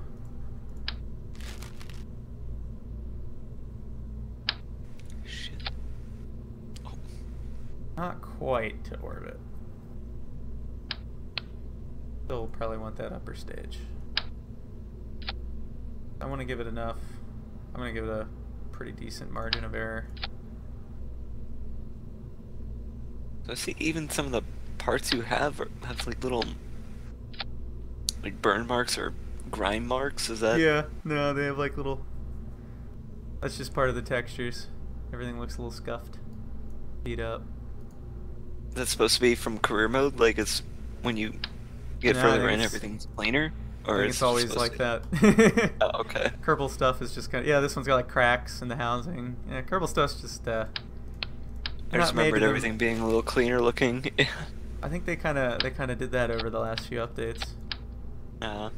Shit. Oh. Not quite to orbit. Still probably want that upper stage. I want to give it enough. I'm going to give it a pretty decent margin of error. So I see even some of the parts you have like little like burn marks or grime marks. Is that? Yeah, no, they have like little. That's just part of the textures. Everything looks a little scuffed, beat up. That's supposed to be from career mode. Like it's when you get No, further in, everything's plainer. Or it's always like that. Oh, okay. Kerbal stuff is just kind of, yeah. This one's got like cracks in the housing. Yeah, Kerbal stuff's just. I just remembered everything being a little cleaner looking. I think they kind of did that over the last few updates. What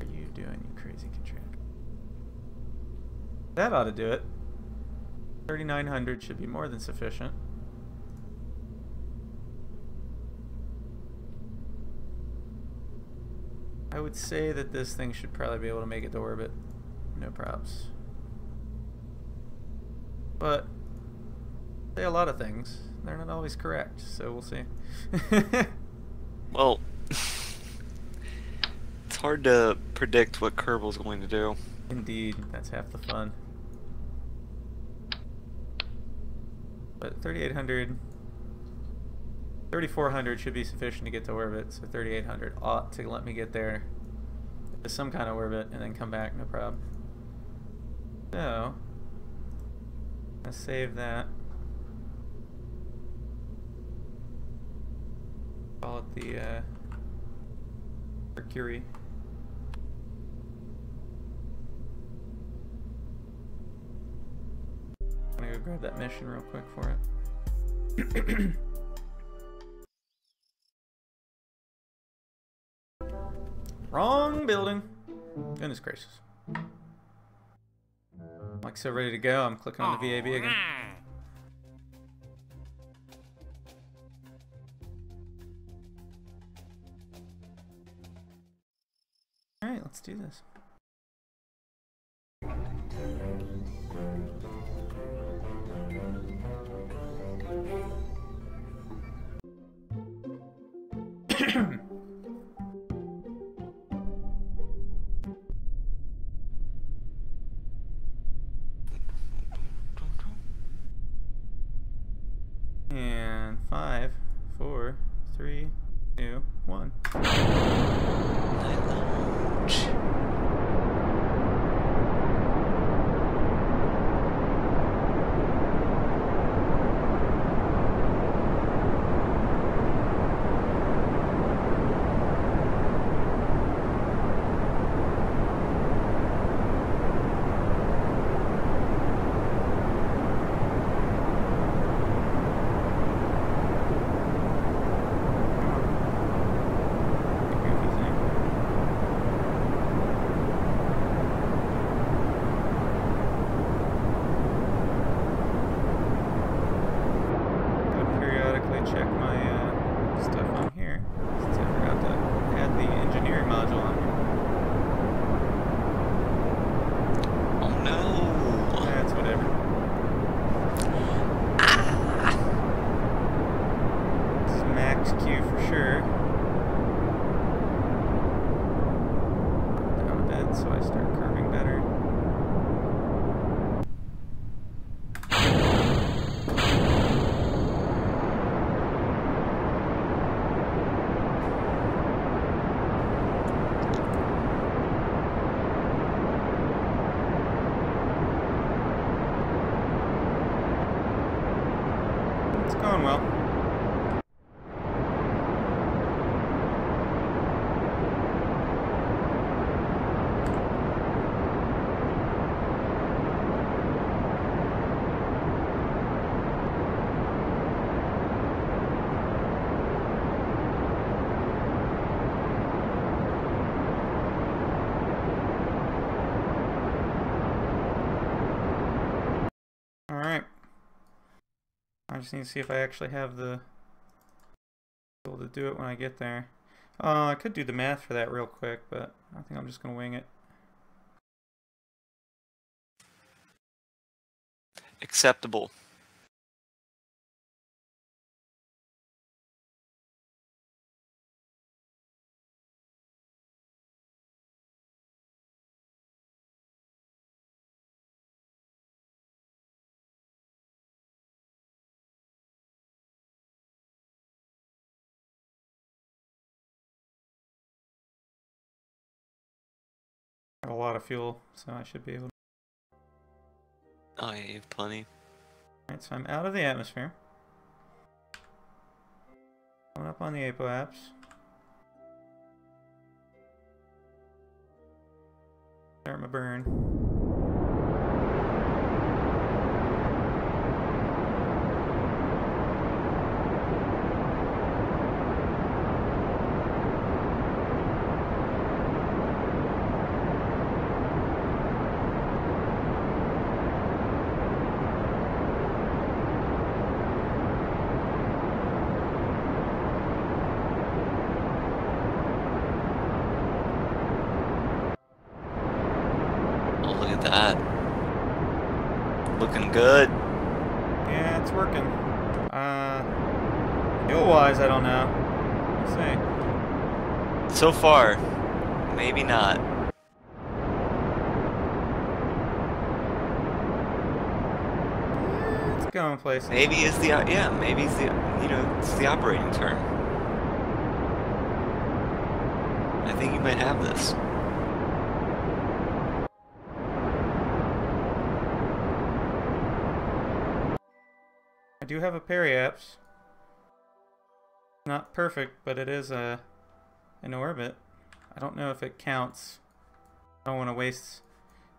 are you doing, you crazy contractor? That ought to do it. 3,900 should be more than sufficient. I would say that this thing should probably be able to make it to orbit. No props. But say a lot of things. They're not always correct, so we'll see. Well, it's hard to predict what Kerbal's going to do. Indeed, that's half the fun. But 3,800, 3,400 should be sufficient to get to orbit, so 3,800 ought to let me get there to some kind of orbit and then come back, no problem. So, let's save that. Call it the Mercury. I'm gonna go grab that mission real quick for it. Wrong building. Goodness gracious. Like so ready to go. I'm clicking on the VAB again. Alright, let's do this. And 5, 4, 3, 2, 1. It's going well. Alright. I just need to see if I actually have the able to do it when I get there. I could do the math for that real quick, but I think I'm just going to wing it. Acceptable. I have a lot of fuel, so I should be able to. Oh, yeah, you have plenty. Alright, so I'm out of the atmosphere. Going up on the apoapse. Start my burn. Oh, look at that. Looking good. Yeah, it's working. Fuel-wise, I don't know. Let's see. So far, maybe not. It's going places. Maybe is the yeah, maybe it's the it's the operating term. I think you might have this. I do have a periapse. Not perfect, but it is in orbit. I don't know if it counts. I don't want to waste.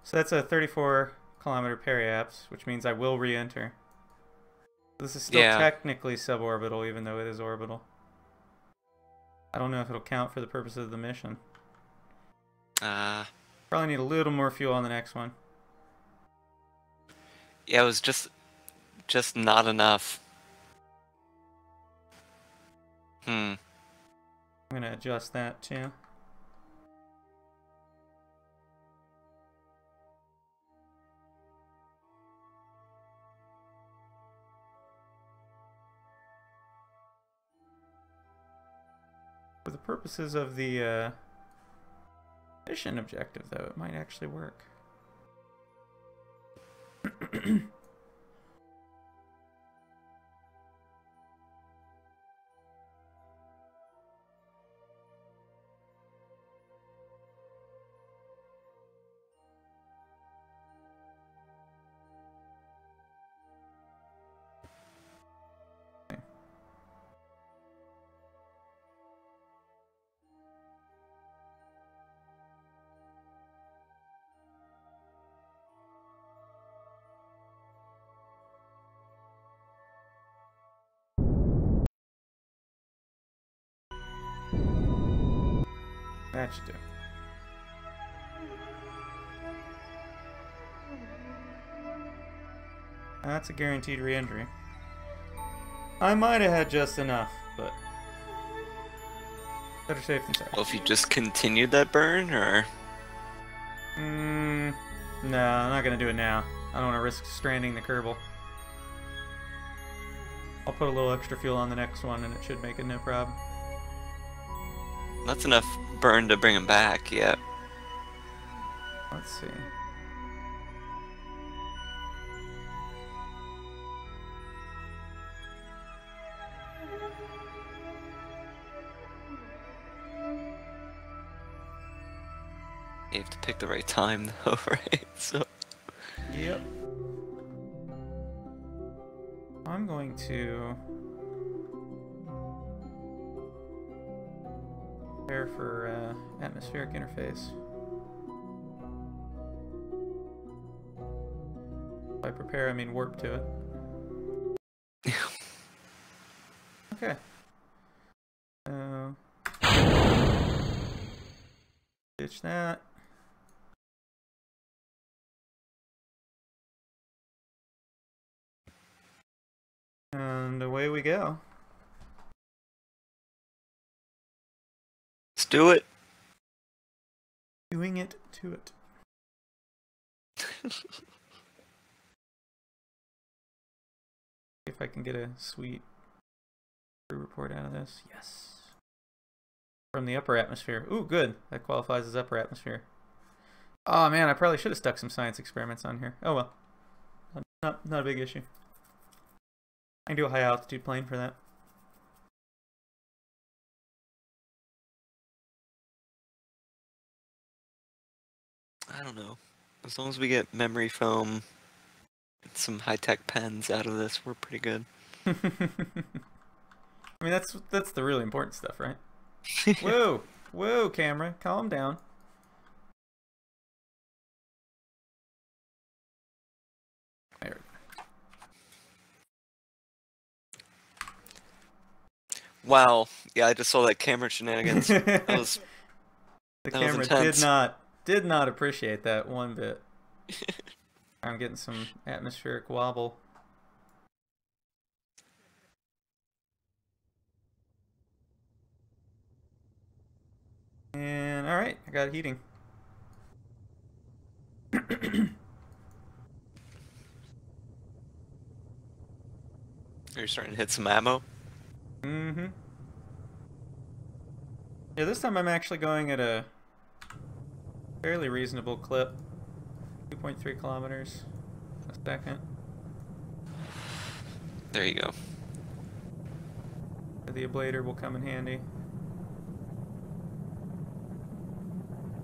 So that's a 34-kilometer periapse, which means I will re-enter. This is still technically suborbital, even though it is orbital. I don't know if it'll count for the purposes of the mission. Probably need a little more fuel on the next one. Yeah, it was just not enough. I'm gonna adjust that too. For the purposes of the mission objective, though, it might actually work. That should do. That's a guaranteed re-entry. I might have had just enough, but better safe than sorry. Well, if you just continued that burn, or no, I'm not gonna do it now. I don't want to risk stranding the Kerbal. I'll put a little extra fuel on the next one, and it should make it no problem. that's enough burn to bring him back. Yeah. Let's see. You have to pick the right time, though, right? So. Yep. I'm going to prepare for atmospheric interface. By prepare, I mean warp to it. Okay. Ditch that. And away we go. Let's do it. Doing it to it. If I can get a sweet report out of this. Yes. From the upper atmosphere. Ooh, good. That qualifies as upper atmosphere. Oh man, I probably should have stuck some science experiments on here. Oh well. Not a big issue. I can do a high altitude plane for that. I don't know. As long as we get memory foam and some high-tech pens out of this, we're pretty good. I mean, that's the really important stuff, right? Whoa! Whoa, camera. Calm down. There we go. Wow. Yeah, I just saw that camera shenanigans. That was The that camera was intense. did not appreciate that one bit. I'm getting some atmospheric wobble. And alright, I got heating. Are you starting to hit some ammo? Mm-hmm. Yeah, this time I'm actually going at a fairly reasonable clip. 2.3 kilometers a second. There you go. The ablator will come in handy.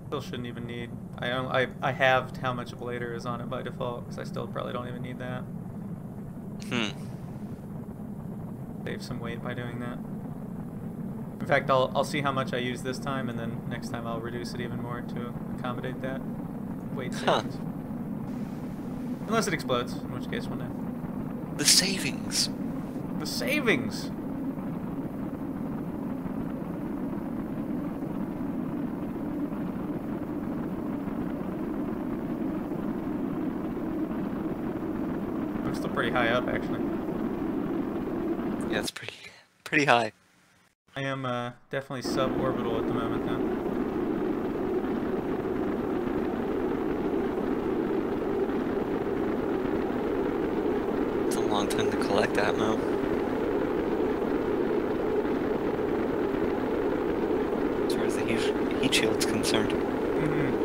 Still shouldn't even need. I halved how much ablator is on it by default, because I still probably don't even need that. Save some weight by doing that. In fact, I'll see how much I use this time, and then next time I'll reduce it even more to accommodate that weight savings. Unless it explodes, in which case we'll know. The savings. The savings. I'm still pretty high up, actually. Yeah, it's pretty high. I am definitely suborbital at the moment, though. It's a long time to collect ammo. As far as the heat shield's concerned. Mm-hmm.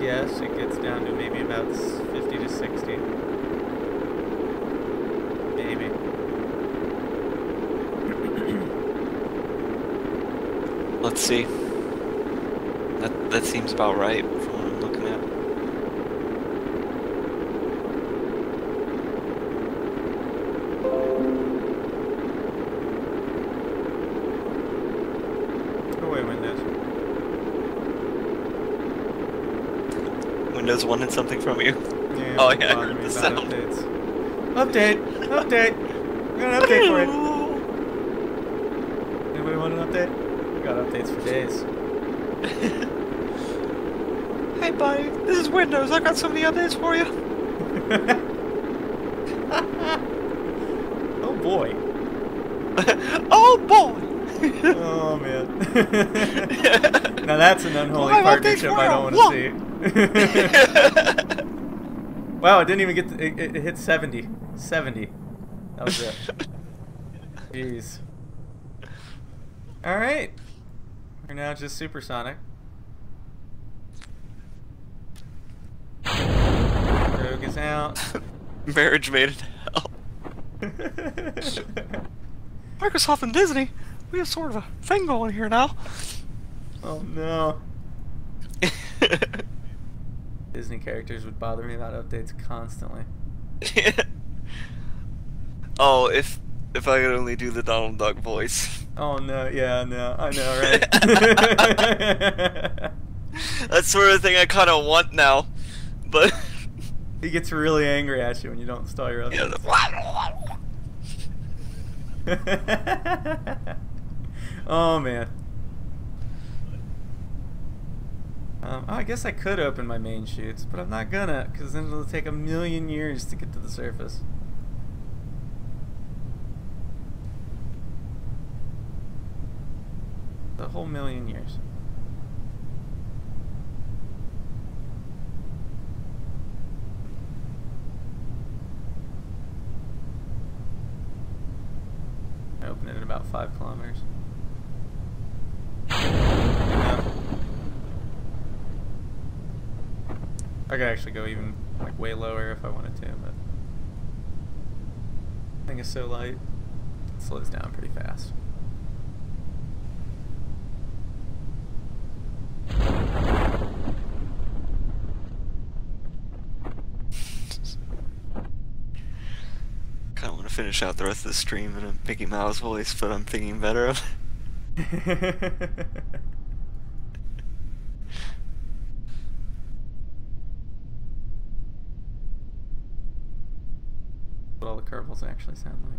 Yes, it gets down to maybe about 50 to 60. Maybe. Let's see. That seems about right from what I'm looking at. Go away, Windows. Windows wanted something from you. Yeah, Oh yeah, I heard the sound. updates. Update! We got an update for it. Anybody want an update? We got updates for days. Hey buddy, this is Windows. I got so many updates for you. Oh boy. Oh boy. Oh man. Now that's an unholy Well, partnership I don't want to see. Wow, it didn't even get it hit 70. 70. That was it. Jeez. Alright. We're now just supersonic. Rogue is out. Marriage made in hell. Microsoft and Disney, we have sort of a thing going here now. Oh no. Disney characters would bother me about updates constantly. Oh, if I could only do the Donald Duck voice. Oh no, yeah, no, I know, right? That's sort of thing I kind of want now, but He gets really angry at you when you don't install your yeah, updates. Oh man. I guess I could open my main chutes, but I'm not gonna, because then it'll take a million years to get to the surface. A whole million years. I open it at about 5 kilometers. No. I could actually go even like way lower if I wanted to, but the thing is so light, it slows down pretty fast. kind of want to finish out the rest of the stream in a Mickey Mouse voice, but I'm thinking better of it. What all the Kerbals actually sound like.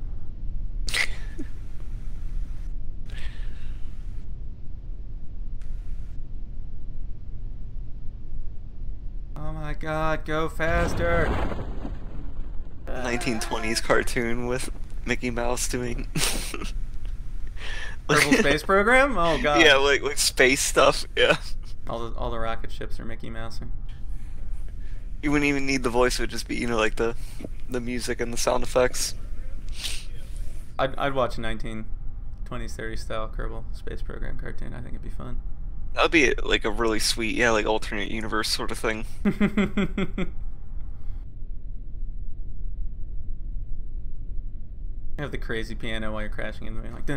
Oh my god, go faster! 1920s cartoon with Mickey Mouse doing Kerbal Space Program? Oh god. Yeah, like space stuff. Yeah. All the rocket ships are Mickey Mousing. You wouldn't even need the voice; it would just be, you know, like the music and the sound effects. I'd watch a 1920s 30s style Kerbal Space Program cartoon. I think it'd be fun. That would be like a really sweet, yeah, like alternate universe sort of thing. You have the crazy piano while you're crashing into me, like.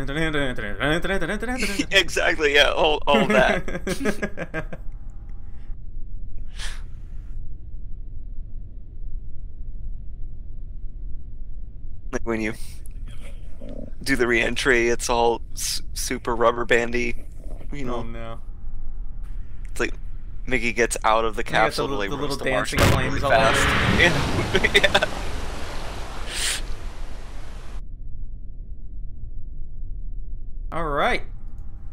Exactly, yeah, all that. Like when you do the re-entry, it's all super rubber bandy, you know. Oh no. It's like Mickey gets out of the capsule to like the little roast the dancing marshmallow flames really all fast. over. Yeah. Yeah. All right.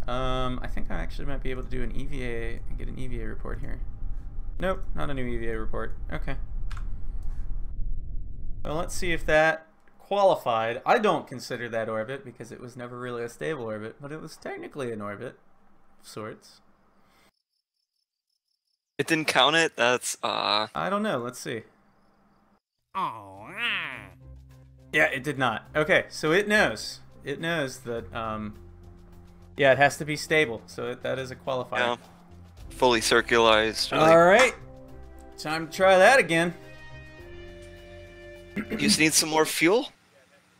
I think I actually might be able to do an EVA and get an EVA report here. Nope, not a new EVA report. Okay. Well, let's see if that qualified. I don't consider that orbit because it was never really a stable orbit, but it was technically an orbit of sorts. It didn't count it? That's, I don't know. Let's see. Oh, Yeah, it did not. Okay, so it knows. It knows that, yeah, it has to be stable. So that is a qualifier. yeah, fully circularized. All right. Time to try that again. You just need some more fuel?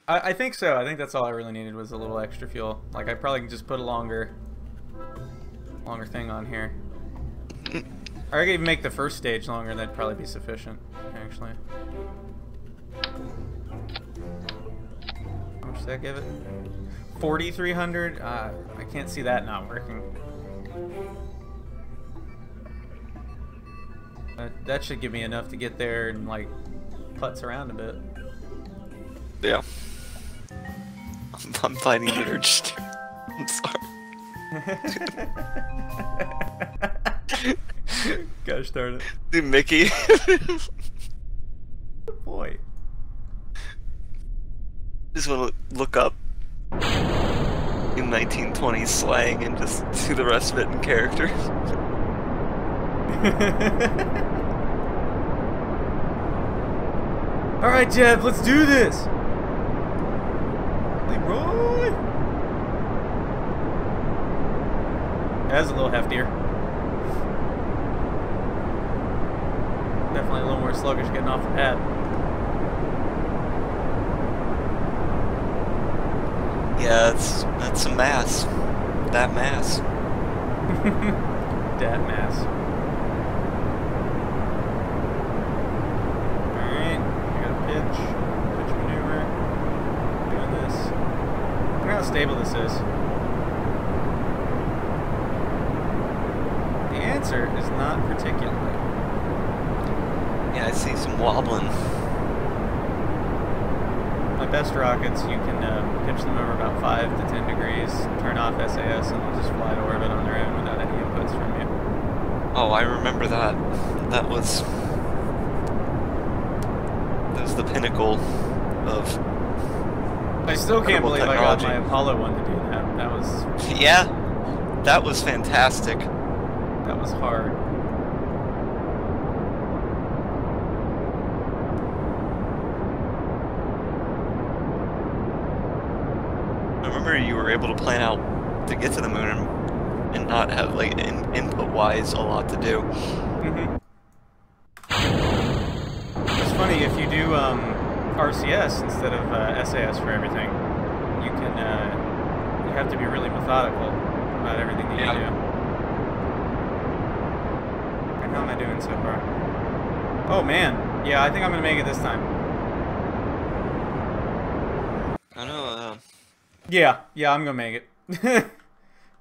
I think so. I think that's all I really needed was a little extra fuel. Like, I probably can just put a longer thing on here. Or I could even make the first stage longer, and that'd probably be sufficient, actually. How much did that give it? 4,300? I can't see that not working. That should give me enough to get there and, like, putz around a bit. Yeah. I'm fighting the urge to. I'm sorry. Gosh darn it. Dude, Mickey. Good boy. Just want to look up in 1920s slang and just do the rest of it in character. Alright, Jeff, let's do this! Leroy! That's a little heftier. Definitely a little more sluggish getting off the pad. Yeah, that's some mass. That mass. Dat mass. stable this is. The answer is not particularly. Yeah, I see some wobbling. My best rockets, you can pitch them over about 5 to 10 degrees, turn off SAS, and they'll just fly to orbit on their own without any inputs from you. Oh, I remember that. That was the pinnacle of. I still can't believe I got technology. my Apollo one to do that. That was Yeah, that was fantastic. that was hard. I remember you were able to plan out to get to the moon and not have like input-wise a lot to do. Mm-hmm. It's funny, if you do RCS instead of SAS for everything, you can you have to be really methodical about everything that you do. And how am I doing so far? Oh man, yeah, I think I'm gonna make it this time. I know. Yeah, I'm gonna make it.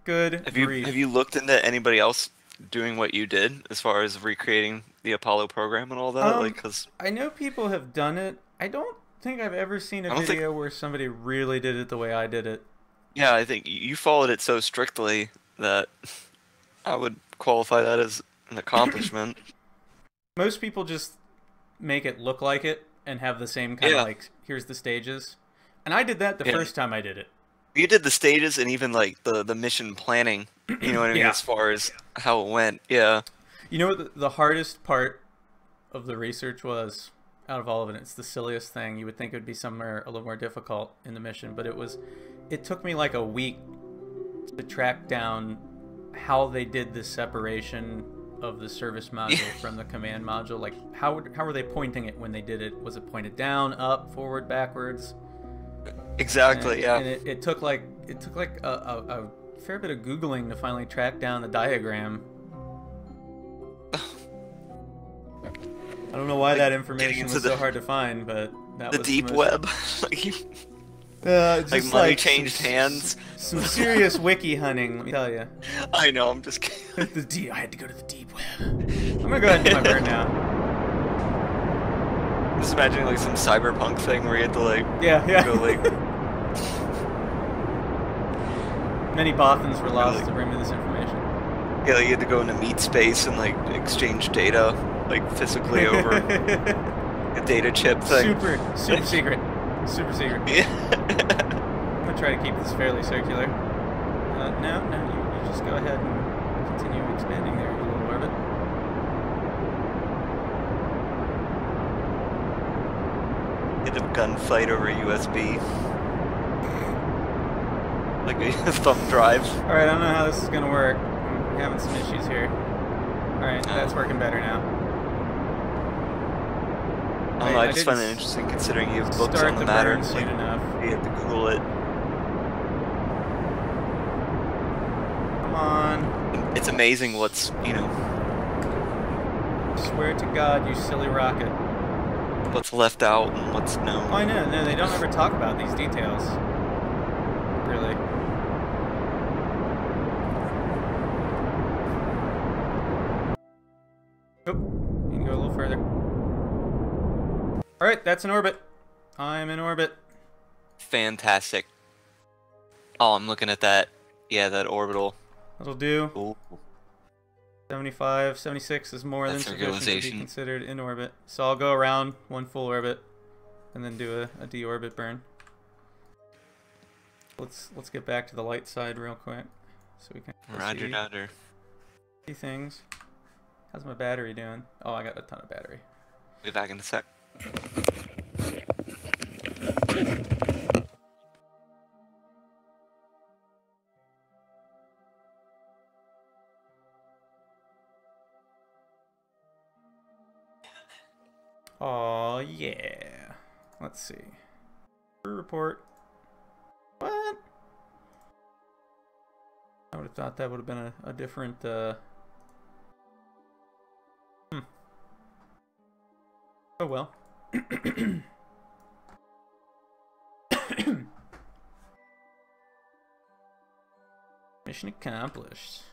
Good Have grief. you looked into anybody else doing what you did as far as recreating the Apollo program and all that? Like, cause I know people have done it. I don't think I've ever seen a I don't video where somebody really did it the way I did it. yeah, I think you followed it so strictly that I would qualify that as an accomplishment. Most people just make it look like it and have the same kind of Yeah. like, here's the stages. And I did that the Yeah. first time I did it. You did the stages and even like the mission planning. You know what I mean? Yeah. As far as how it went. Yeah. You know what the hardest part of the research was out of all of it? It's the silliest thing. You would think it would be somewhere a little more difficult in the mission, but it took me like a week to track down how they did the separation of the service module from the command module. Like how were they pointing it when they did it? Was it pointed down, up, forward, backwards? Exactly. Yeah. And it took like a fair bit of Googling to finally track down the diagram. I don't know why that information into was the- so hard to find, but that The was deep most- web. Like, just like money changed hands. Some serious wiki hunting, let me tell you. I know. I'm just kidding. I had to go to the deep web. I'm gonna go ahead and do my burn now. Just imagining like some cyberpunk thing where you had to like Yeah. go like Many boffins were lost Really? to bring me this information. yeah, like you had to go into meat space and like exchange data like physically over a data chip thing. Super secret. Super secret. Yeah. I'm gonna try to keep this fairly circular. No, you just go ahead and continue expanding there, you little orbit. End of gunfight over USB. Like a thumb drive. Alright, I don't know how this is gonna work. I'm having some issues here. Alright, that's working better now. I don't know, I just didn't find it interesting considering you have books start on the the matter. burn soon Like, enough. you have to Google it. Come on. It's amazing what's, you know, Swear to God, you silly rocket. what's left out and what's known. Oh, I know, no, they don't ever talk about these details. Really. Oh, you can go a little further. Alright, that's in orbit. I'm in orbit. Fantastic. Oh, I'm looking at that. Yeah, that orbital. That'll do. Ooh. 75, 76 is more than That's sufficient to be circulation. considered in orbit. So I'll go around one full orbit and then do a deorbit burn. Let's get back to the light side real quick so we can Roger, Roger. see things. How's my battery doing? Oh, I got a ton of battery. Be back in a sec. Oh yeah. Let's see. Report. What? I would have thought that would have been a different Oh well. Mission accomplished.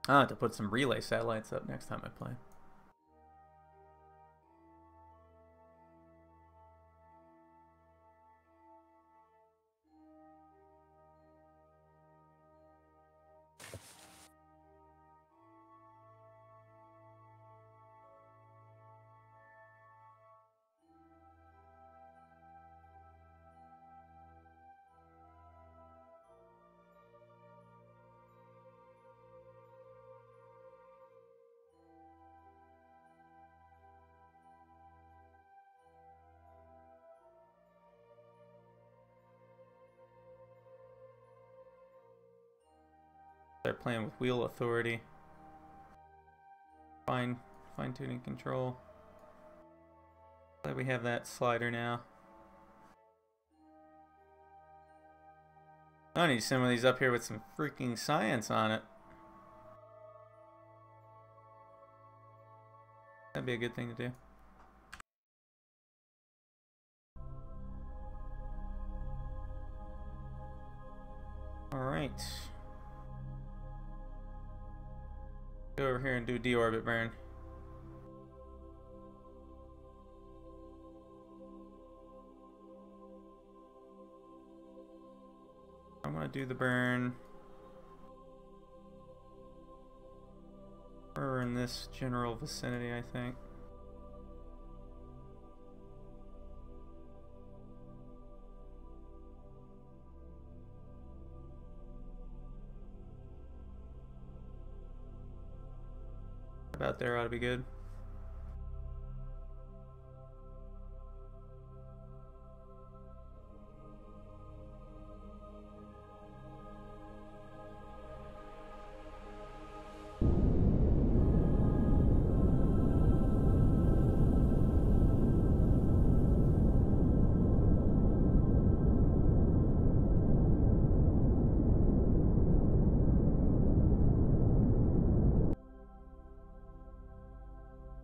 I'll have to put some relay satellites up next time I play. Start playing with wheel authority. Fine-tuning control. Glad we have that slider now. I need some of these up here with some freaking science on it. That'd be a good thing to do. Alright. Go over here and do deorbit burn. I'm gonna do the burn. We're in this general vicinity, I think. About there ought to be good.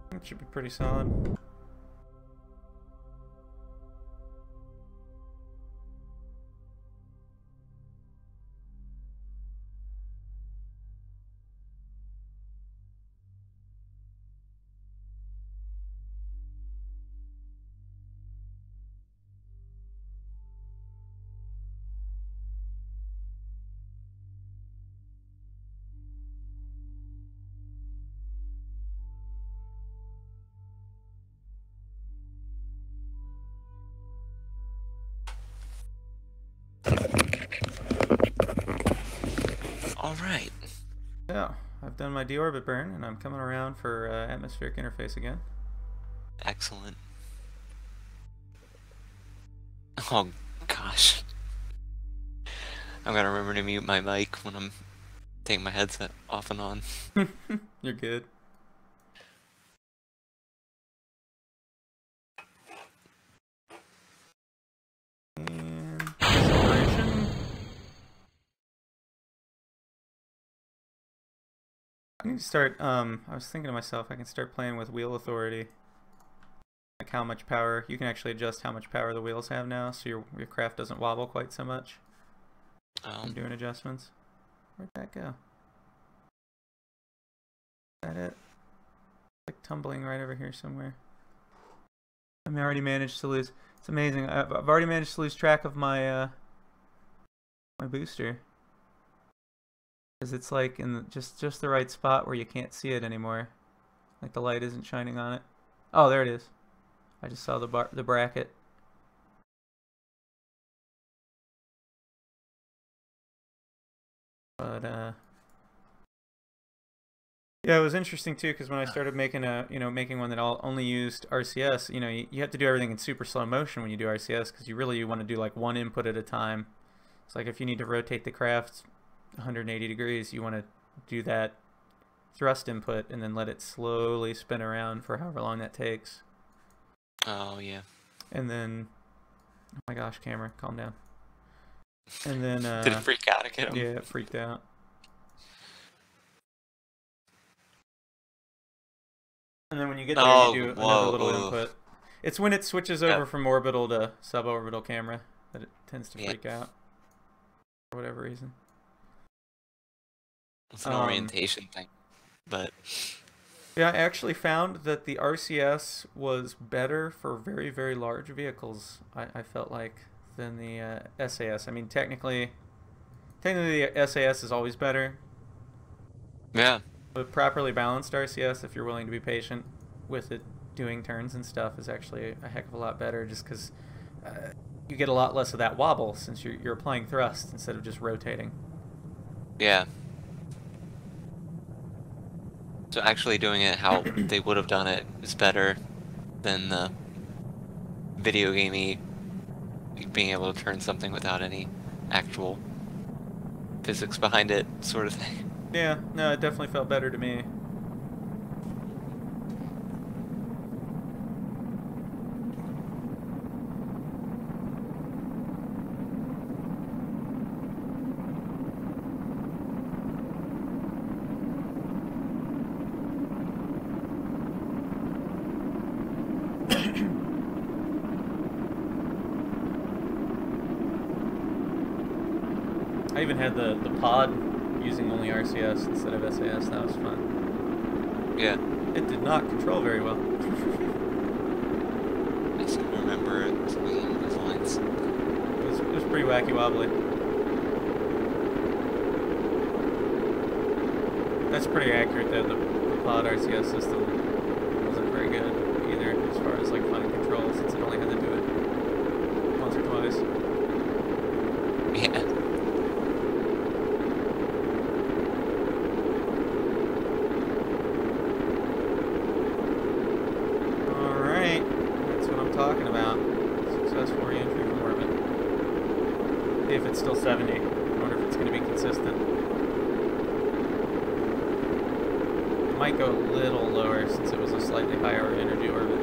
It should be pretty solid. Alright. So, I've done my deorbit burn, and I'm coming around for atmospheric interface again. Excellent. Oh, gosh. I'm gonna remember to mute my mic when I'm taking my headset off and on. You're good. And acceleration. I need to start, I was thinking to myself, I can start playing with wheel authority. Like how much power, you can actually adjust how much power the wheels have now, so your craft doesn't wobble quite so much. I'm doing adjustments. Where'd that go? Is that it? It's like tumbling right over here somewhere. I already managed to lose. It's amazing. I've already managed to lose track of my my booster. Because it's like in just the right spot where you can't see it anymore. Like the light isn't shining on it. Oh, there it is. I just saw the bracket. But yeah, it was interesting too because when I started making making one that only used RCS, you have to do everything in super slow motion when you do RCS because you want to do like one input at a time. It's like if you need to rotate the craft 180 degrees, you want to do that thrust input and then let it slowly spin around for however long that takes. Oh yeah. And then, oh my gosh, camera, calm down. And then, Did it freak out again? yeah, it freaked out. And then when you get there, you do another little input. It's when it switches over from orbital to suborbital camera that it tends to freak out for whatever reason. It's an orientation thing, but yeah, I actually found that the RCS was better for very, very large vehicles. I felt like than the SAS. I mean, technically the SAS is always better. Yeah. But properly balanced RCS, if you're willing to be patient with it doing turns and stuff, is actually a heck of a lot better, just because you get a lot less of that wobble since you're applying thrust instead of just rotating. Yeah. So actually doing it how they would have done it is better than the video gamey being able to turn something without any actual physics behind it sort of thing. Yeah, no, it definitely felt better to me. I even had the pod using only RCS instead of SAS. That was fun. Yeah. It did not control very well. I seem to remember it along those lines. It was pretty wacky wobbly. That's pretty accurate though. The pod RCS system wasn't very good either as far as like finding control, since it only had to do it once or twice. Yeah. Talking about successful re-entry from orbit. See if it's still 70. I wonder if it's going to be consistent. It might go a little lower since it was a slightly higher energy orbit.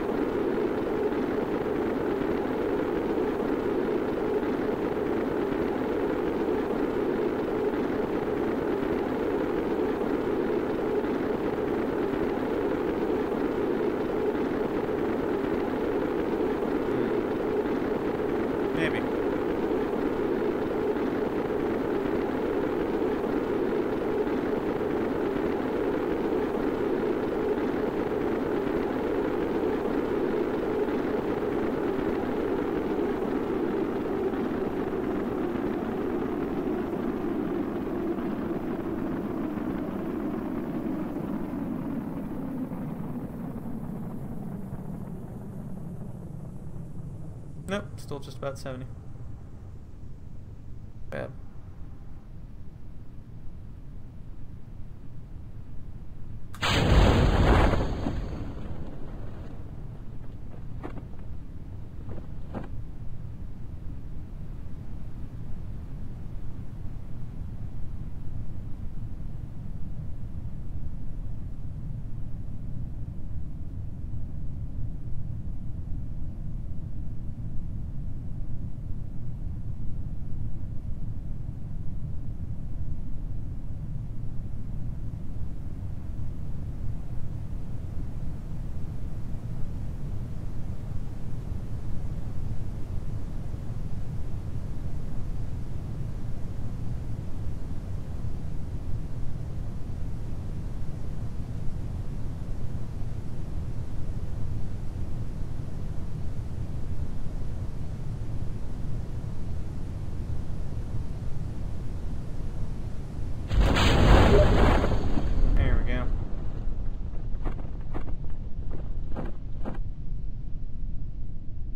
Maybe. Nope, still just about 70. Bad.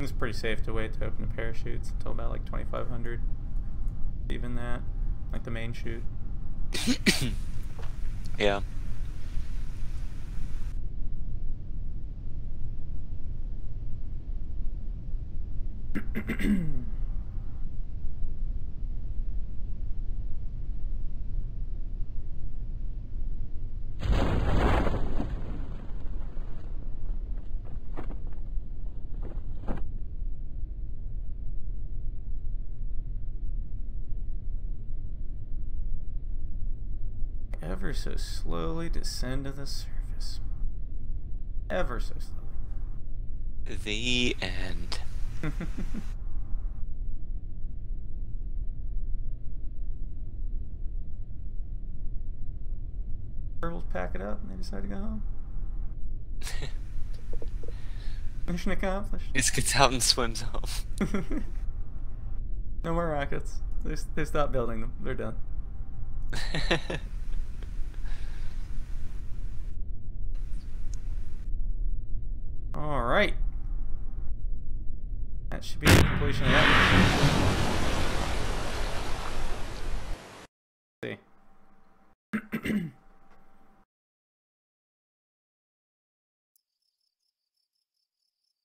It's pretty safe to wait to open the parachutes until about like 2,500. Even that, like the main chute. Yeah. ever so slowly descend to the surface. Ever so slowly. The end. Kerbals pack it up and they decide to go home. Mission accomplished. He just gets out and swims home. No more rockets. They stopped building them. They're done. All right. That should be the completion of that. See.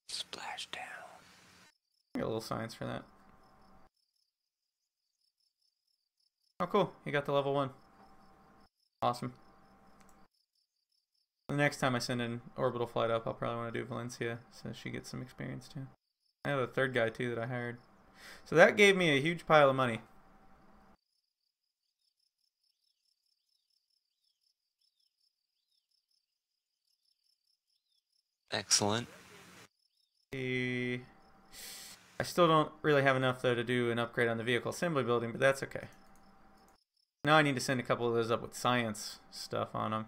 Splash down. Got a little science for that. Oh, cool. You got the level 1. Awesome. The next time I send an orbital flight up, I'll probably want to do Valencia, so she gets some experience too. I have a third guy too that I hired. So that gave me a huge pile of money. Excellent. I still don't really have enough though to do an upgrade on the vehicle assembly building, but that's okay. Now I need to send a couple of those up with science stuff on them.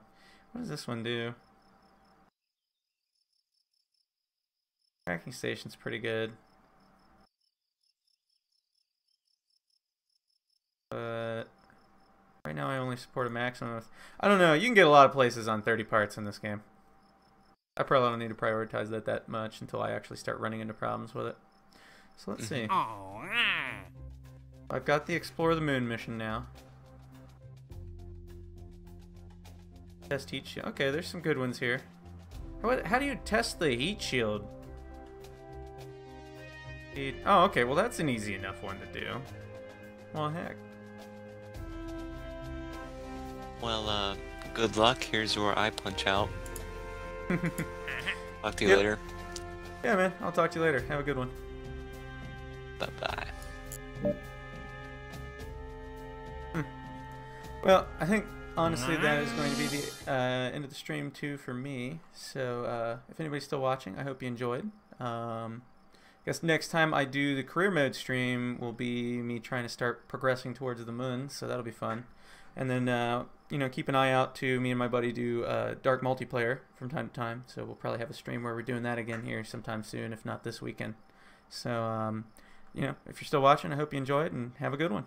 What does this one do? Tracking station's pretty good. But right now I only support a maximum of... I don't know, you can get a lot of places on 30 parts in this game. I probably don't need to prioritize that much until I actually start running into problems with it. So let's see. Oh, I've got the Explore the Moon mission now. Test heat shield. Okay, there's some good ones here. How do you test the heat shield? Oh, okay. Well, that's an easy enough one to do. Well, heck. Well, good luck. Here's where I punch out. Talk to you later. Yeah, man. I'll talk to you later. Have a good one. Bye-bye. Well, I think, honestly, that is going to be the end of the stream, too, for me. So, if anybody's still watching, I hope you enjoyed. I guess next time I do the career mode stream will be me trying to start progressing towards the moon, so that'll be fun. And then, you know, keep an eye out to me and my buddy do dark multiplayer from time to time. So we'll probably have a stream where we're doing that again here sometime soon, if not this weekend. So, you know, if you're still watching, I hope you enjoy it and have a good one.